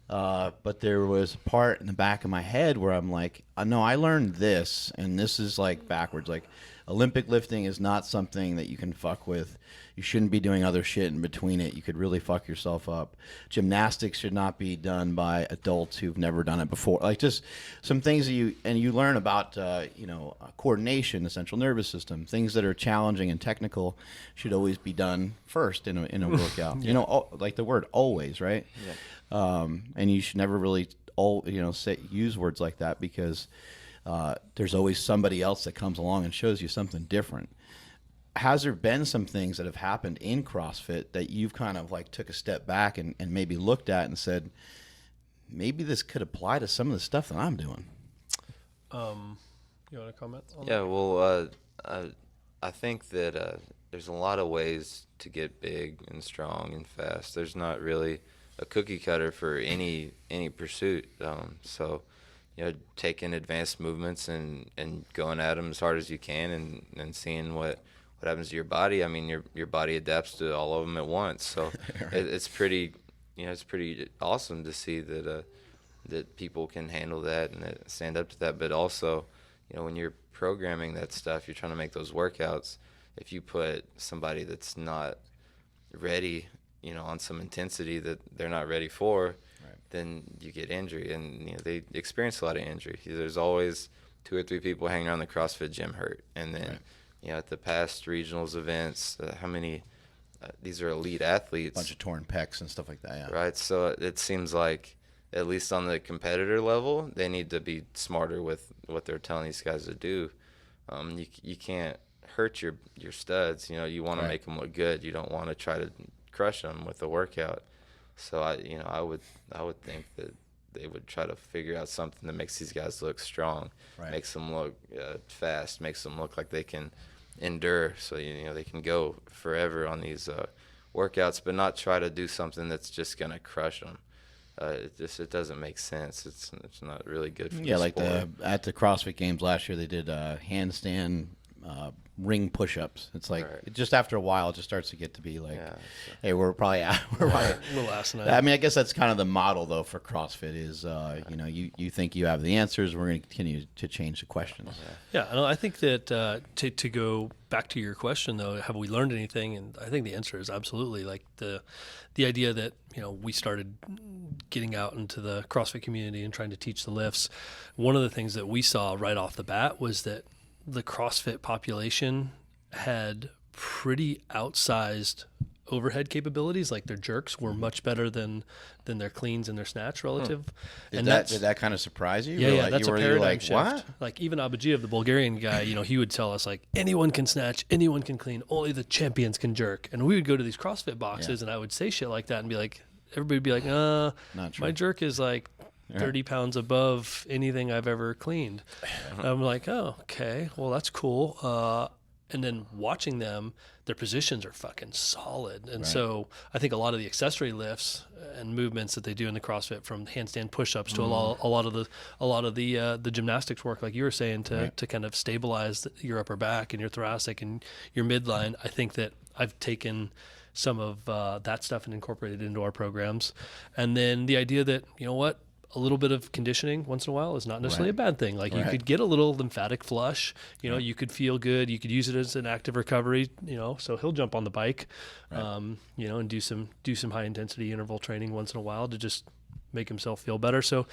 Speaker 5: But there was a part in the back of my head where I'm like, no, I learned this, and this is like backwards. Like, Olympic lifting is not something that you can fuck with. You shouldn't be doing other shit in between it. You could really fuck yourself up. Gymnastics should not be done by adults who've never done it before. Like, just some things that you learn about, coordination, the central nervous system. Things that are challenging and technical should always be done first in a workout. Like the word always, right? Yeah. And you should never really use words like that, because there's always somebody else that comes along and shows you something different. Has there been some things that have happened in CrossFit that you've kind of like took a step back and maybe looked at and said, maybe this could apply to some of the stuff that I'm doing?
Speaker 4: You want to comment on
Speaker 6: Yeah,
Speaker 4: that?
Speaker 6: well, I think that there's a lot of ways to get big and strong and fast. There's not really a cookie cutter for any pursuit. So, taking advanced movements and going at them as hard as you can and seeing what happens to your body. I mean, your body adapts to all of them at once. So
Speaker 5: Right.
Speaker 6: it's pretty awesome to see that people can handle that and that stand up to that. But also, when you're programming that stuff, you're trying to make those workouts. If you put somebody that's not ready, on some intensity that they're not ready for, right, then you get injury, and they experience a lot of injury. There's always 2 or 3 people hanging around the CrossFit gym hurt, and then right, at the past regionals events, how many these are elite athletes,
Speaker 5: Bunch of torn pecs and stuff like that. Yeah.
Speaker 6: Right. So it seems like, at least on the competitor level, they need to be smarter with what they're telling these guys to do. You can't hurt your studs. You want to
Speaker 5: right,
Speaker 6: make them look good. You don't want to try to crush them with the workout. So I would think that they would try to figure out something that makes these guys look strong,
Speaker 5: right,
Speaker 6: makes them look fast, makes them look like they can endure. So they can go forever on these workouts, but not try to do something that's just gonna crush them. It doesn't make sense. It's not really good for the
Speaker 5: like
Speaker 6: sport.
Speaker 5: at the CrossFit Games last year, they did handstand ring push-ups. It's like
Speaker 6: Right.
Speaker 5: just after a while, it just starts to get to be like,
Speaker 6: Yeah,
Speaker 5: hey, we're probably
Speaker 4: A little asinine.
Speaker 5: I mean, I guess that's kind of the model though for CrossFit is, you think you have the answers. We're going to continue to change the questions.
Speaker 4: Yeah, and I think that to go back to your question though, have we learned anything? And I think the answer is absolutely. Like the idea that we started getting out into the CrossFit community and trying to teach the lifts. One of the things that we saw right off the bat was that the CrossFit population had pretty outsized overhead capabilities. Like their jerks were much better than their cleans and their snatch relative.
Speaker 5: Did that kind of surprise you?
Speaker 4: Yeah, that's a paradigm shift.
Speaker 5: What?
Speaker 4: Like even Abadjiev, the Bulgarian guy, he would tell us like anyone can snatch, anyone can clean, only the champions can jerk. And we would go to these CrossFit boxes and I would say shit like that and be like, everybody would be like,
Speaker 5: Not true.
Speaker 4: my jerk is like 30 pounds above anything I've ever cleaned. I'm like, oh, okay, well, that's cool. And then watching them, their positions are fucking solid. And so I think a lot of the accessory lifts and movements that they do in the CrossFit, from handstand push-ups to a lot of the gymnastics work, like you were saying, to kind of stabilize your upper back and your thoracic and your midline. I think that I've taken some of that stuff and incorporated it into our programs. And then the idea that, a little bit of conditioning once in a while is not necessarily a bad thing. Like you could get a little lymphatic flush, you could feel good. You could use it as an active recovery, so he'll jump on the bike, and do some high intensity interval training once in a while to just make himself feel better. So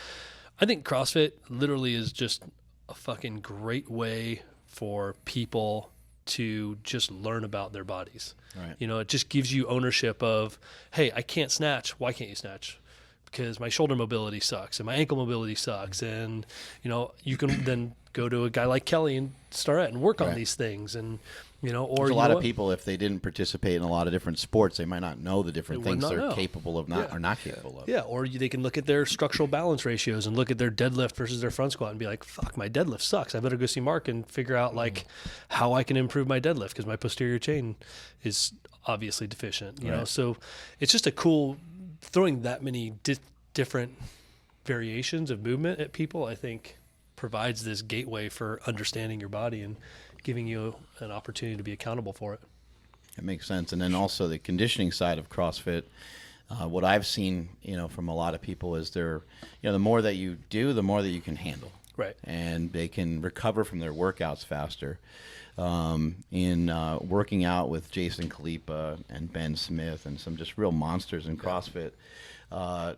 Speaker 4: I think CrossFit literally is just a fucking great way for people to just learn about their bodies.
Speaker 5: Right.
Speaker 4: It just gives you ownership of, hey, I can't snatch. Why can't you snatch? Because my shoulder mobility sucks and my ankle mobility sucks. And, you can then go to a guy like Kelly and start and work on these things. And, or
Speaker 5: There's a lot of people, if they didn't participate in a lot of different sports, they might not know the different
Speaker 4: They would
Speaker 5: things
Speaker 4: not
Speaker 5: they're
Speaker 4: know.
Speaker 5: capable of or not capable of.
Speaker 4: Yeah, or they can look at their structural balance ratios and look at their deadlift versus their front squat and be like, fuck, my deadlift sucks. I better go see Mark and figure out like how I can improve my deadlift because my posterior chain is obviously deficient. You know, so it's just a cool throwing that many different variations of movement at people. I think provides this gateway for understanding your body and giving you an opportunity to be accountable for it.
Speaker 5: It makes sense. And then also the conditioning side of CrossFit. What I've seen, from a lot of people is the more that you do, the more that you can handle.
Speaker 4: Right.
Speaker 5: And they can recover from their workouts faster. In working out with Jason Khalipa and Ben Smith and some just real monsters in CrossFit, I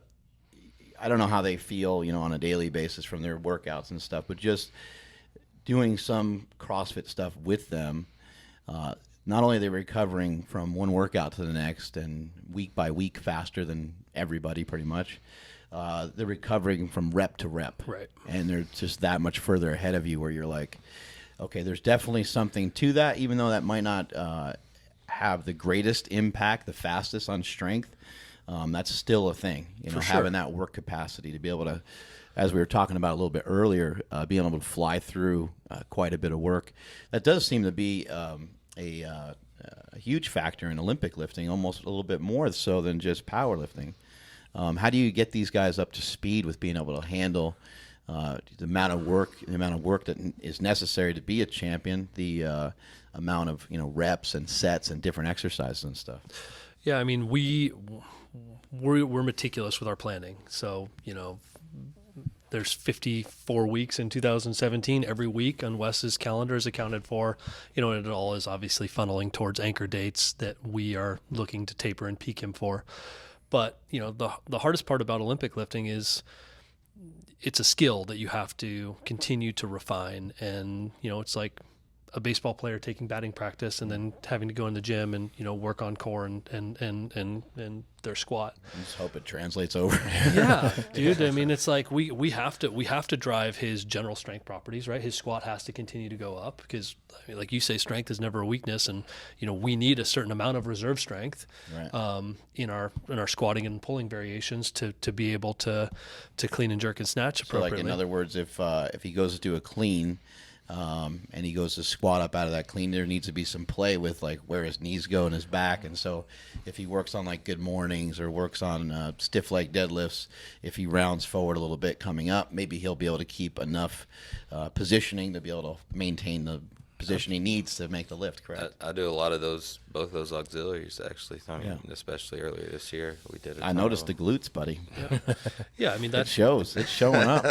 Speaker 5: don't know how they feel, on a daily basis from their workouts and stuff, but just doing some CrossFit stuff with them, not only are they recovering from one workout to the next and week by week faster than everybody pretty much, they're recovering from rep to rep.
Speaker 4: Right.
Speaker 5: And they're just that much further ahead of you where you're like, okay, there's definitely something to that, even though that might not have the greatest impact, the fastest on strength. That's still a thing, having that work capacity to be able to, as we were talking about a little bit earlier, being able to fly through quite a bit of work. That does seem to be a huge factor in Olympic lifting, almost a little bit more so than just powerlifting. How do you get these guys up to speed with being able to handle the amount of work that is necessary to be a champion, the amount of reps and sets and different exercises and stuff?
Speaker 4: Yeah, I mean we're meticulous with our planning. So there's 54 weeks in 2017. Every week on Wes's calendar is accounted for, and it all is obviously funneling towards anchor dates that we are looking to taper and peak him for. But the hardest part about Olympic lifting is it's a skill that you have to continue to refine. And, it's like a baseball player taking batting practice and then having to go in the gym and, work on core and their squat.
Speaker 5: I just hope it translates over.
Speaker 4: Yeah, dude. I mean, it's like we have to drive his general strength properties, right? His squat has to continue to go up because, like you say, strength is never a weakness, and we need a certain amount of reserve strength,
Speaker 5: right,
Speaker 4: in our squatting and pulling variations to be able to clean and jerk and snatch appropriately.
Speaker 5: So, like in other words, if he goes to do a clean. And he goes to squat up out of that clean, there needs to be some play with like where his knees go and his back. And so if he works on like good mornings or works on stiff leg deadlifts, if he rounds forward a little bit coming up, maybe he'll be able to keep enough positioning to be able to maintain the position he needs to make the lift, correct?
Speaker 6: I do a lot of both those auxiliaries actually. I mean, especially earlier this year, we did.
Speaker 5: I noticed the glutes, buddy.
Speaker 4: Yeah, I mean that
Speaker 5: shows. It's showing up.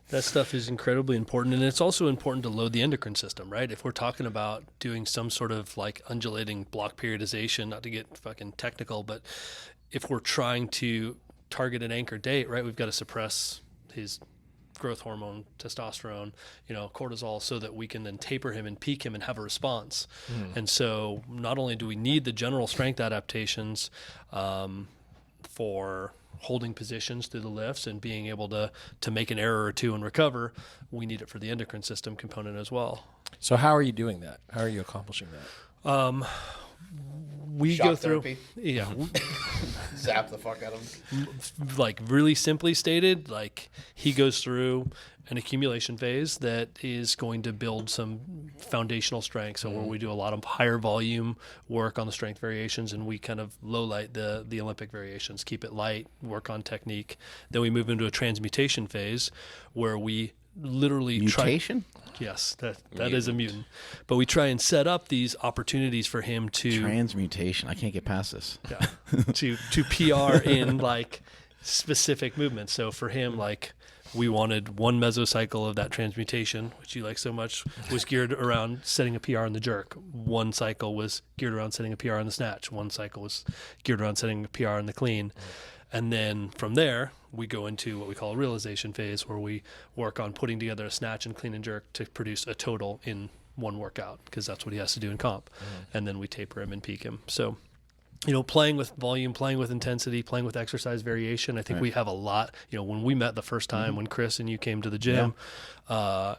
Speaker 4: That stuff is incredibly important, and it's also important to load the endocrine system, right? If we're talking about doing some sort of like undulating block periodization, not to get fucking technical, but if we're trying to target an anchor date, right, we've got to suppress his growth hormone, testosterone, cortisol, so that we can then taper him and peak him and have a response. And so not only do we need the general strength adaptations for holding positions through the lifts and being able to make an error or two and recover, we need it for the endocrine system component as well.
Speaker 2: So how are you doing that? How are you accomplishing that?
Speaker 4: We
Speaker 5: Shock
Speaker 4: go through,
Speaker 5: therapy.
Speaker 4: yeah,
Speaker 5: Zap the fuck out of him.
Speaker 4: like really simply stated, like he goes through an accumulation phase that is going to build some foundational strength. So where we do a lot of higher volume work on the strength variations, and we kind of low light the Olympic variations, keep it light, work on technique. Then we move into a transmutation phase where we literally
Speaker 5: Mutation?
Speaker 4: Yes, that is a mutant. But we try and set up these opportunities for him to
Speaker 5: Transmutation. I can't get past this.
Speaker 4: yeah, to PR in like specific movements. So for him, like we wanted one mesocycle of that transmutation, which you like so much, was geared around setting a PR in the jerk. One cycle was geared around setting a PR in the snatch. One cycle was geared around setting a PR in the clean. And then from there, we go into what we call a realization phase, where we work on putting together a snatch and clean and jerk to produce a total in one workout, because that's what he has to do in comp. And then we taper him and peak him. So, playing with volume, playing with intensity, playing with exercise variation. I think we have a lot. When we met the first time, when Chris and you came to the gym, I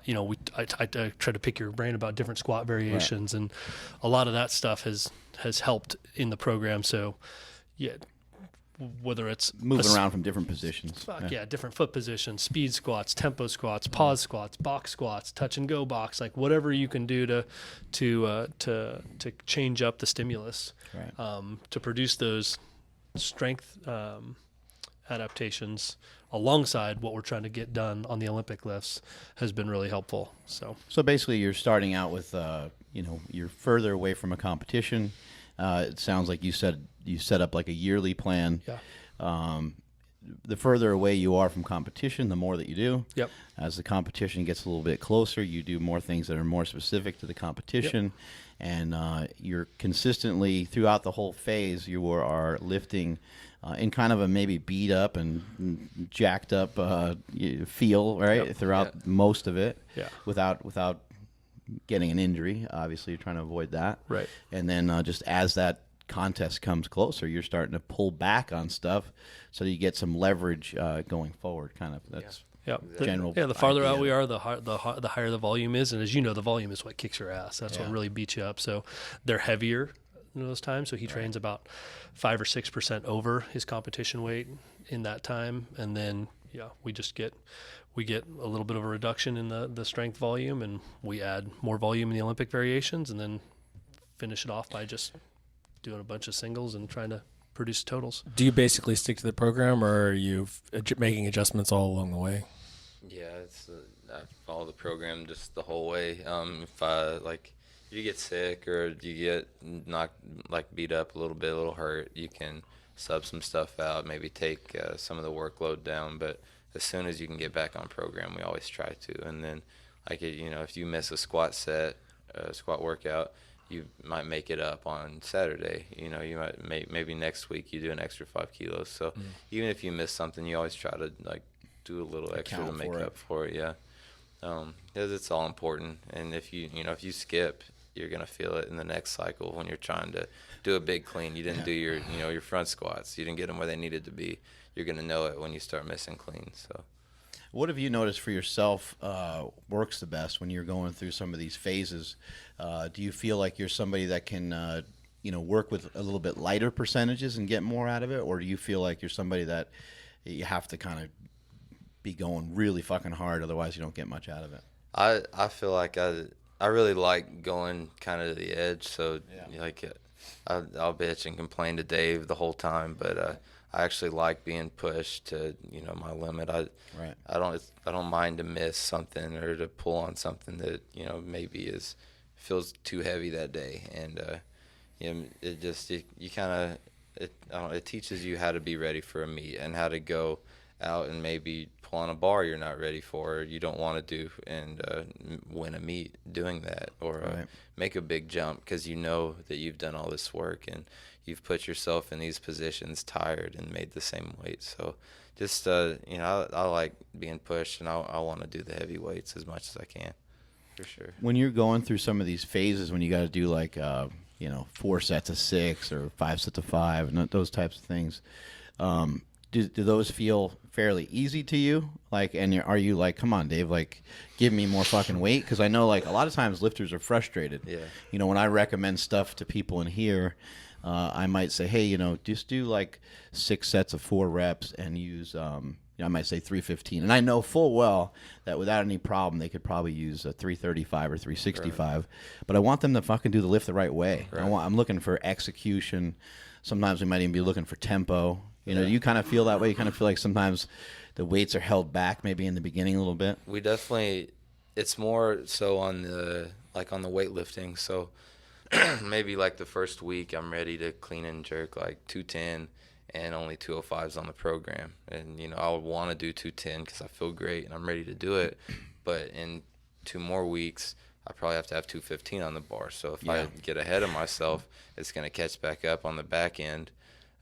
Speaker 4: tried to pick your brain about different squat variations, and a lot of that stuff has helped in the program. So, yeah. Whether it's
Speaker 5: moving around from different positions.
Speaker 4: Different foot positions, speed squats, tempo squats, pause squats, box squats, touch and go box, like whatever you can do to change up the stimulus, to produce those strength adaptations alongside what we're trying to get done on the Olympic lifts has been really helpful. So
Speaker 5: basically, you're starting out with you're further away from a competition. It sounds like you said you set up like a yearly plan.
Speaker 4: Yeah.
Speaker 5: The further away you are from competition, the more that you do.
Speaker 4: Yep.
Speaker 5: As the competition gets a little bit closer, you do more things that are more specific to the competition. Yep. And you're consistently, throughout the whole phase, you are lifting in kind of a maybe beat up and jacked up feel, right,
Speaker 4: Yep.
Speaker 5: throughout most of it,
Speaker 4: Yeah.
Speaker 5: without getting an injury. Obviously, you're trying to avoid that.
Speaker 4: Right.
Speaker 5: And then just as that contest comes closer, you're starting to pull back on stuff so that you get some leverage going forward. Kind of that's general.
Speaker 4: The farther
Speaker 5: idea.
Speaker 4: out we are, the higher the volume is, and as you know, the volume is what kicks your ass. That's what really beats you up. So they're heavier in those times. So he trains about 5 or 6% over his competition weight in that time, and then we get a little bit of a reduction in the strength volume, and we add more volume in the Olympic variations, and then finish it off by just doing a bunch of singles and trying to produce totals.
Speaker 2: Do you basically stick to the program, or are you making adjustments all along the way?
Speaker 6: Yeah, I follow the program just the whole way. If you get sick or you get beat up a little hurt, you can sub some stuff out, maybe take some of the workload down. But as soon as you can get back on program, we always try to. And then, if you miss a squat workout, you might make it up on Saturday. You might maybe next week you do an extra 5 kilos. So even if you miss something, you always try to do a little extra to make up for it. Yeah, because it's all important. And if you skip, you're gonna feel it in the next cycle when you're trying to do a big clean. You didn't do your front squats. You didn't get them where they needed to be. You're gonna know it when you start missing cleans. So.
Speaker 5: What have you noticed for yourself works the best when you're going through some of these phases? Do you feel like you're somebody that can, work with a little bit lighter percentages and get more out of it? Or do you feel like you're somebody that you have to kind of be going really fucking hard, otherwise you don't get much out of it?
Speaker 6: I feel like I really like going kind of to the edge. So, I'll bitch and complain to Dave the whole time, but I actually like being pushed to my limit. I don't mind to miss something or to pull on something that maybe feels too heavy that day, and it teaches you how to be ready for a meet and how to go out and maybe pull on a bar you're not ready for, or you don't want to do, and win a meet doing that, or make a big jump because you know that you've done all this work and you've put yourself in these positions tired and made the same weight. So just, I like being pushed, and I want to do the heavy weights as much as I can, for sure.
Speaker 5: When you're going through some of these phases, when you got to do 4 sets of 6 or 5 sets of 5 and those types of things, do those feel fairly easy to you? And are you like, come on, Dave, give me more fucking weight? Because I know, a lot of times lifters are frustrated.
Speaker 6: Yeah.
Speaker 5: When I recommend stuff to people in here, I might say, hey, just do 6 sets of 4 reps and use, I might say 315. And I know full well that without any problem, they could probably use a 335 or 365. Right. But I want them to fucking do the lift the right way. Right. I'm looking for execution. Sometimes we might even be looking for tempo. Do you kind of feel that way? You kind of feel like sometimes the weights are held back maybe in the beginning a little bit?
Speaker 6: We definitely, it's more so on the weightlifting. So maybe the first week I'm ready to clean and jerk 210 and only 205s on the program. And, I would want to do 210 because I feel great and I'm ready to do it. But in 2 more weeks, I probably have to have 215 on the bar. So if I get ahead of myself, it's going to catch back up on the back end.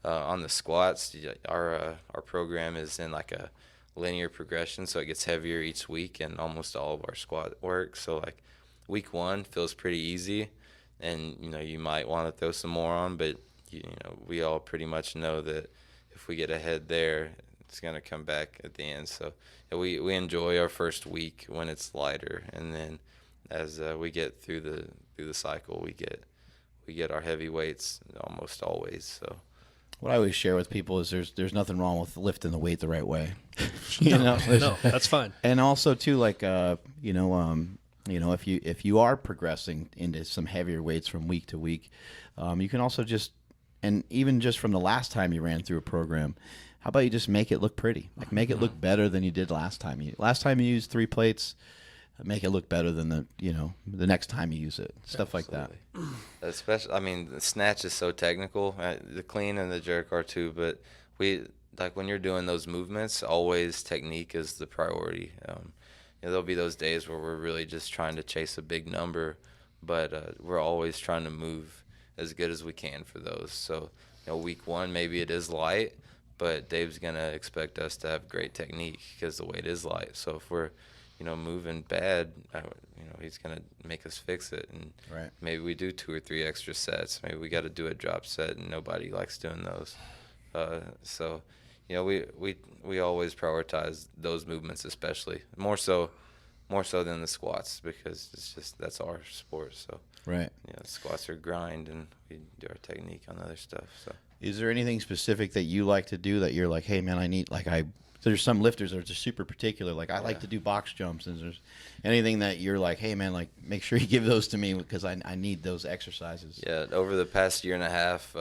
Speaker 6: On the squats, our program is in a linear progression, so it gets heavier each week in almost all of our squat work. So week 1 feels pretty easy, and you might want to throw some more on, but we all pretty much know that if we get ahead there, it's gonna come back at the end. So we enjoy our first week when it's lighter, and then as we get through the cycle, we get our heavy weights almost always. So.
Speaker 5: What I always share with people is there's nothing wrong with lifting the weight the right way.
Speaker 4: No, that's fine.
Speaker 5: And also too, if you are progressing into some heavier weights from week to week, you can also even just from the last time you ran through a program, how about you just make it look pretty? Make it look better than you did last time. Last time you used 3 plates, make it look better than the next time you use it. Stuff like that.
Speaker 6: Especially, I mean, the snatch is so technical. The clean and the jerk are too, but when you're doing those movements, always technique is the priority. There'll be those days where we're really just trying to chase a big number, but we're always trying to move as good as we can for those. So, week one, maybe it is light, but Dave's going to expect us to have great technique because the weight is light. So if we're, moving bad, he's going to make us fix it. And maybe we do 2 or 3 extra sets. Maybe we got to do a drop set, and nobody likes doing those. So, we always prioritize those movements, especially more so than the squats, because it's just that's our sport. So squats are grind, and we do our technique on other stuff. So,
Speaker 5: is there anything specific that you like to do that you're like, hey man, there's some lifters that are just super particular. Like I like to do box jumps, and there's anything that you're like, hey man, like make sure you give those to me because I need those exercises.
Speaker 6: Yeah, over the past year and a half,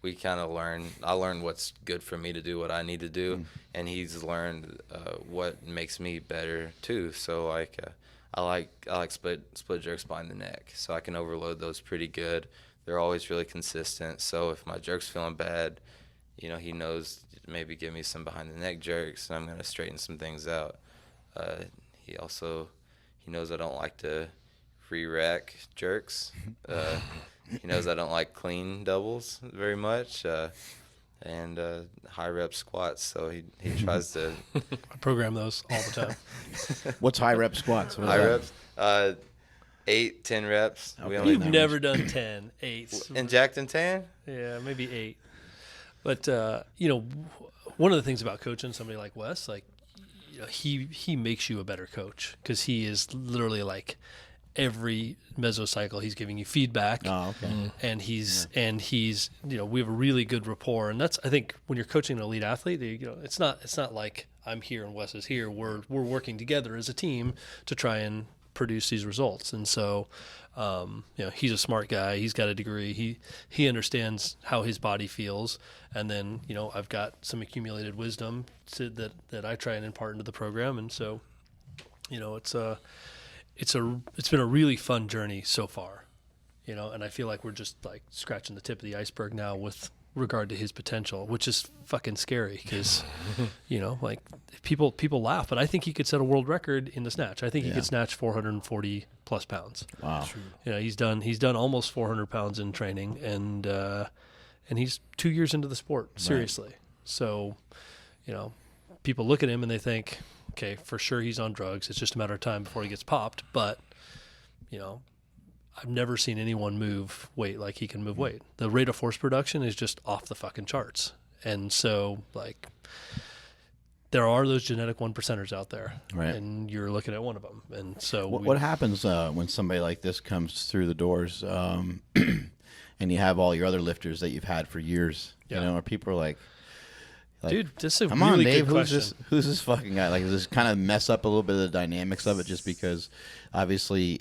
Speaker 6: we kind of I learned what's good for me to do, what I need to do, and he's learned what makes me better too. So I like split jerks behind the neck, so I can overload those pretty good. They're always really consistent. So if my jerk's feeling bad, he knows maybe give me some behind the neck jerks, and I'm gonna straighten some things out. He knows I don't like to free rack jerks. He knows I don't like clean doubles very much, and high rep squats. So he tries to.
Speaker 4: I program those all the time.
Speaker 5: What's high rep squats?
Speaker 6: High reps, 8, 10 reps.
Speaker 5: Okay.
Speaker 4: You've never done 10, 8.
Speaker 6: In Jacked and Tan?
Speaker 4: Yeah, maybe 8. But one of the things about coaching somebody like Wes, he makes you a better coach because he is literally like. Every mesocycle he's giving you feedback.
Speaker 5: Oh, okay.
Speaker 4: And he's we have a really good rapport, and that's I think when you're coaching an elite athlete, it's not like I'm here and Wes is here. We're working together as a team to try and produce these results. And so he's a smart guy. He's got a degree. He understands how his body feels, and then I've got some accumulated wisdom that I try and impart into the program. And so it's been a really fun journey so far, and I feel like we're just like scratching the tip of the iceberg now with regard to his potential, which is fucking scary because, like people laugh, but I think he could set a world record in the snatch. I think he could snatch 440 plus pounds.
Speaker 5: Wow.
Speaker 4: He's done almost 400 pounds in training, and he's 2 years into the sport, seriously. Right. So, people look at him and they think, okay, for sure he's on drugs. It's just a matter of time before he gets popped. But, I've never seen anyone move weight like he can move weight. The rate of force production is just off the fucking charts. And so, there are those genetic 1%ers out there. Right. And you're looking at one of them. And so
Speaker 5: what happens when somebody like this comes through the doors and you have all your other lifters that you've had for years? Or people are like,
Speaker 4: dude, this is a
Speaker 5: come
Speaker 4: really
Speaker 5: on, Dave,
Speaker 4: good question.
Speaker 5: Who's this fucking guy? Like, does this kind of mess up a little bit of the dynamics of it just because, obviously,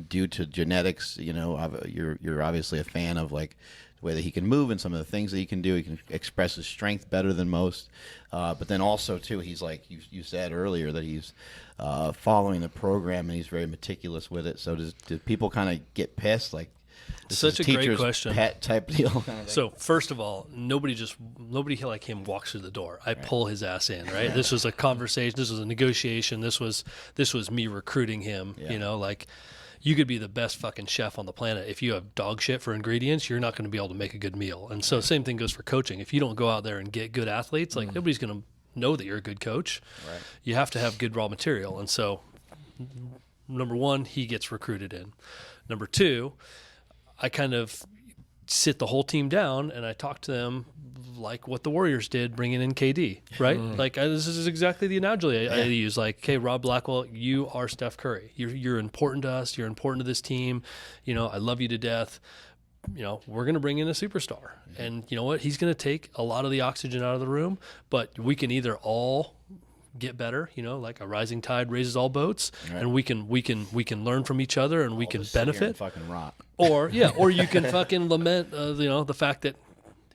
Speaker 5: due to genetics, you're obviously a fan of, like, the way that he can move and some of the things that he can do. He can express his strength better than most. But then also, too, he's like, you said earlier that he's following the program and he's very meticulous with it. So do people kind of get pissed? Like, this
Speaker 4: such
Speaker 5: is
Speaker 4: a great question.
Speaker 5: Pet type deal. Kind of
Speaker 4: so first of all, nobody like him walks through the door. I pull his ass in, right? This was a conversation. This was a negotiation. This was me recruiting him. Like you could be the best fucking chef on the planet. If you have dog shit for ingredients, you're not going to be able to make a good meal. And so same thing goes for coaching. If you don't go out there and get good athletes, like nobody's going to know that you're a good coach. Right. You have to have good raw material. And so number one, he gets recruited in. Number two, I kind of sit the whole team down and I talk to them like what the Warriors did bringing in KD, right? This is exactly the analogy I use. Like, hey, Rob Blackwell, you are Steph Curry. You're important to us. You're important to this team. I love you to death. We're going to bring in a superstar. And you know what? He's going to take a lot of the oxygen out of the room, but we can either all get better, like a rising tide raises all boats, and we can learn from each other and we can benefit.
Speaker 5: Fucking rot.
Speaker 4: Or you can fucking lament, the fact that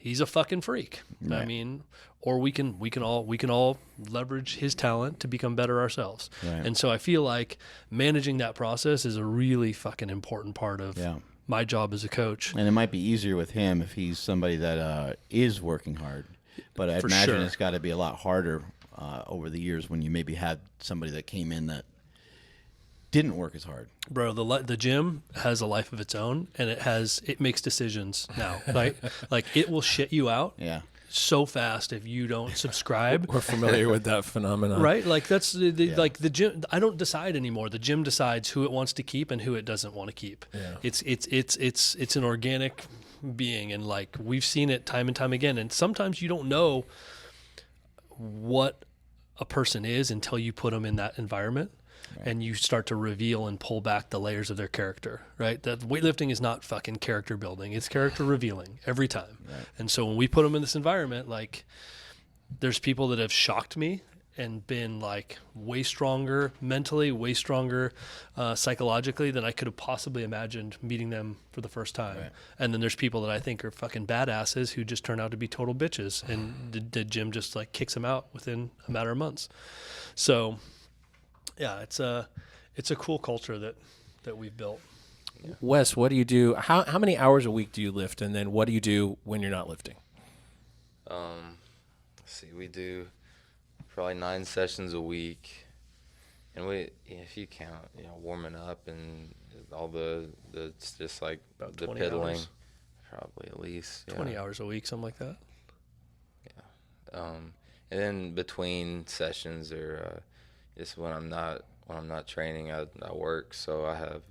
Speaker 4: he's a fucking freak.
Speaker 5: Right.
Speaker 4: I mean, or we can all leverage his talent to become better ourselves.
Speaker 5: Right.
Speaker 4: And so I feel like managing that process is a really fucking important part of my job as a coach.
Speaker 5: And it might be easier with him if he's somebody that is working hard. But I
Speaker 4: For
Speaker 5: imagine
Speaker 4: sure.
Speaker 5: it's got to be a lot harder over the years when you maybe had somebody that came in that didn't work as hard.
Speaker 4: Bro, the gym has a life of its own, and it makes decisions now, right? Like it will shit you out
Speaker 5: Yeah.
Speaker 4: so fast if you don't subscribe.
Speaker 2: We're familiar with that phenomenon.
Speaker 4: Right, like that's like the gym. I don't decide anymore. The gym decides who it wants to keep and who it doesn't want to keep.
Speaker 2: Yeah.
Speaker 4: It's an organic being, and like we've seen it time and time again. And sometimes you don't know what a person is until you put them in that environment. Right. And you start to reveal and pull back the layers of their character, right? That weightlifting is not fucking character building. It's character revealing every time. Right. And so when we put them in this environment, like there's people that have shocked me and been like way stronger mentally, way stronger psychologically than I could have possibly imagined meeting them for the first time. Right. And then there's people that I think are fucking badasses who just turn out to be total bitches. And the gym just like kicks them out within a matter of months. So yeah, it's a cool culture that we've built.
Speaker 2: Yeah. Wes, what do you do? How many hours a week do you lift, and then what do you do when you're not lifting?
Speaker 6: Let's see, we do probably 9 sessions a week, and if you count, warming up and all the it's just like
Speaker 4: about
Speaker 6: the
Speaker 4: 20
Speaker 6: piddling,
Speaker 4: hours.
Speaker 6: probably at least
Speaker 4: 20 hours a week, something like that.
Speaker 6: Yeah, and then between sessions or just when I'm not training, I work. So I have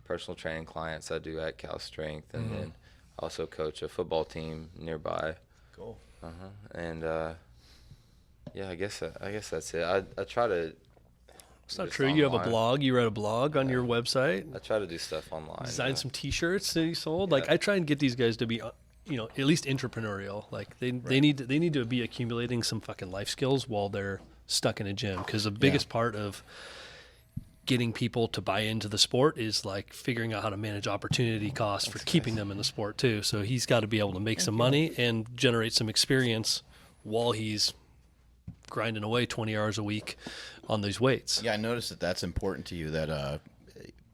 Speaker 6: personal training clients I do at Cal Strength, and then also coach a football team nearby.
Speaker 5: Cool.
Speaker 6: And yeah, I guess that's it. I try to.
Speaker 4: It's not true. You have a blog. You write a blog on your website.
Speaker 6: I try to do stuff online.
Speaker 4: Design some T-shirts that you sold. Like I try and get these guys to be, at least entrepreneurial. Like they need to be accumulating some fucking life skills while they're stuck in a gym, because the biggest part of getting people to buy into the sport is like figuring out how to manage opportunity costs for keeping them in the sport too. So he's got to be able to make some money and generate some experience while he's grinding away 20 hours a week on these weights.
Speaker 5: Yeah, I noticed that that's important to you, that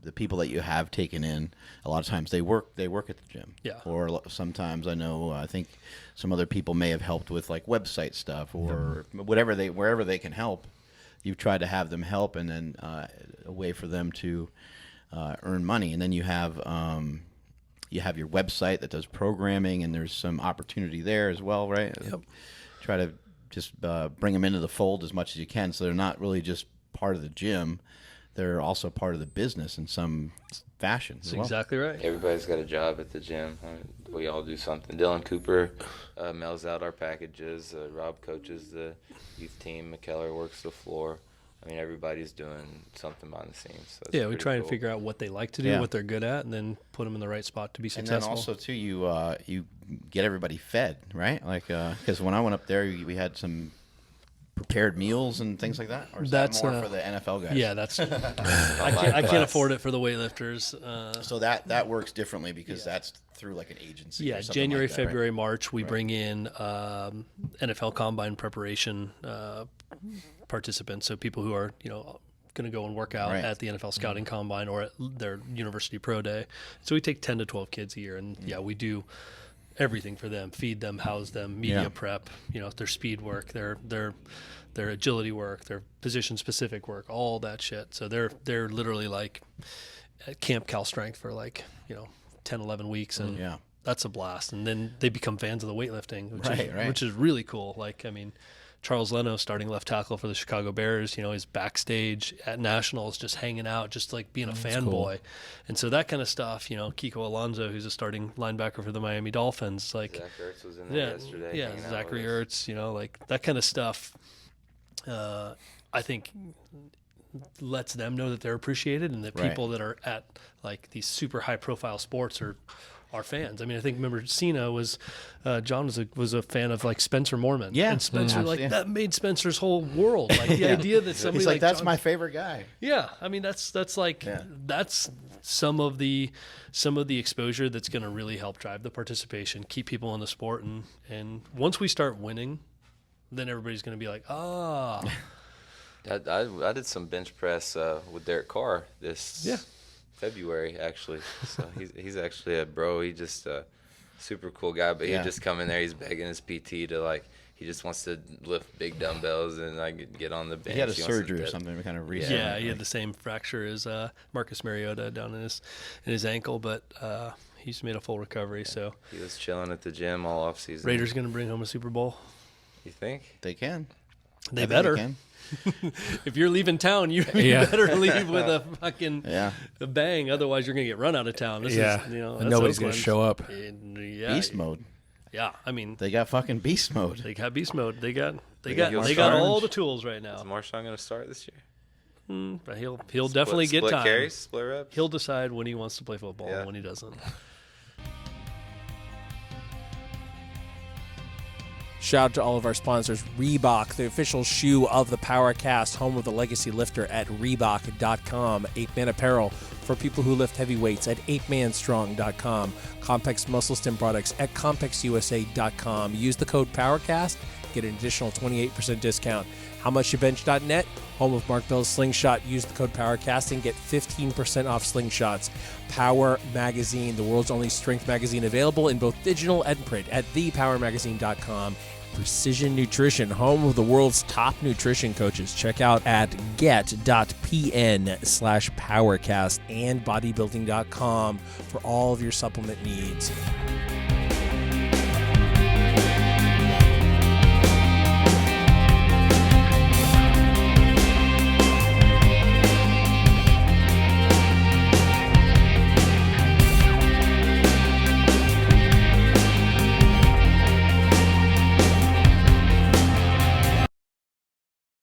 Speaker 5: the people that you have taken in, a lot of times they work at the gym.
Speaker 4: Yeah.
Speaker 5: Or sometimes I think some other people may have helped with like website stuff or wherever they can help. You've tried to have them help, and then a way for them to earn money. And then you have your website that does programming, and there's some opportunity there as well, right?
Speaker 4: Yep.
Speaker 5: Try to just bring them into the fold as much as you can, so they're not really just part of the gym. They're also part of the business in some fashion.
Speaker 4: That's exactly right.
Speaker 6: Everybody's got a job at the gym. We all do something. Dylan Cooper mails out our packages. Rob coaches the youth team. McKellar works the floor. I mean, everybody's doing something behind the scenes. So
Speaker 4: we try and figure out what they like to do, what they're good at, and then put them in the right spot to be successful.
Speaker 5: And then also, too, you get everybody fed, right? Like, because when I went up there, we had some prepared meals and things like that? Or is that more for the NFL guys?
Speaker 4: Yeah, that's I can't afford it for the weightlifters.
Speaker 5: So that works differently because that's through like an agency.
Speaker 4: Yeah,
Speaker 5: or something
Speaker 4: January,
Speaker 5: like that,
Speaker 4: February,
Speaker 5: right?
Speaker 4: March, we bring in NFL Combine preparation participants, so people who are going to go and work out at the NFL Scouting Combine or at their University Pro Day. So we take 10 to 12 kids a year, and we do everything for them: feed them, house them, media prep, their speed work, their agility work, their position specific work, all that shit. So they're literally like at Camp Cal Strength for 10, 11 weeks, and that's a blast. And then they become fans of the weightlifting, which is really cool. Like, I mean, Charles Leno, starting left tackle for the Chicago Bears, is backstage at Nationals just hanging out, just like being a fanboy. Cool. And so that kind of stuff, Kiko Alonso, who's a starting linebacker for the Miami Dolphins. Like,
Speaker 6: Zach Ertz was in there yesterday.
Speaker 4: Yeah, Zachary Ertz, like that kind of stuff. I think lets them know that they're appreciated, and that people that are at like these super high profile sports are fans. I mean, I think, remember, Cena was, John was a fan of like Spencer Mormon.
Speaker 5: Yeah.
Speaker 4: And Spencer, that made Spencer's whole world. Like the idea that somebody
Speaker 5: He's like, that's
Speaker 4: John,
Speaker 5: my favorite guy.
Speaker 4: Yeah. I mean, that's some of the exposure that's going to really help drive the participation, keep people in the sport. And once we start winning, then everybody's going to be like, I
Speaker 6: did some bench press with Derek Carr this February, actually. So he's actually a bro. He just super cool guy, but he'd just come in there. He's begging his PT to, like, he just wants to lift big dumbbells and like get on the bench.
Speaker 5: He had a surgery or something to kind of reset.
Speaker 4: Yeah, he had the same fracture as Marcus Mariota down in his ankle, but he's made a full recovery. So
Speaker 6: he was chilling at the gym all off season.
Speaker 4: Raiders going to bring home a Super Bowl.
Speaker 6: You think
Speaker 5: they can?
Speaker 4: They better.
Speaker 5: They can.
Speaker 4: If you're leaving town, you better leave with a fucking a bang. Otherwise, you're gonna get run out of town. This is,
Speaker 2: nobody's gonna show up.
Speaker 5: Beast mode.
Speaker 4: Yeah, I mean,
Speaker 5: they got fucking beast mode.
Speaker 4: They got beast mode. They got all the tools right now.
Speaker 6: Is Marshawn gonna start this year?
Speaker 4: But he'll definitely get time.
Speaker 6: Carries, split reps.
Speaker 4: He'll decide when he wants to play football and when he doesn't.
Speaker 2: Shout out to all of our sponsors. Reebok, the official shoe of the PowerCast, home of the legacy lifter at Reebok.com. 8-Man Apparel for people who lift heavy weights at 8manstrong.com. Compex Muscle Stim products at CompexUSA.com. Use the code PowerCast, get an additional 28% discount. HowMuchYouBench.net, home of Mark Bell's Slingshot. Use the code PowerCast and get 15% off Slingshots. Power Magazine, the world's only strength magazine, available in both digital and print at thepowermagazine.com. Precision Nutrition, home of the world's top nutrition coaches. Check out at get.pn/PowerCast and bodybuilding.com for all of your supplement needs.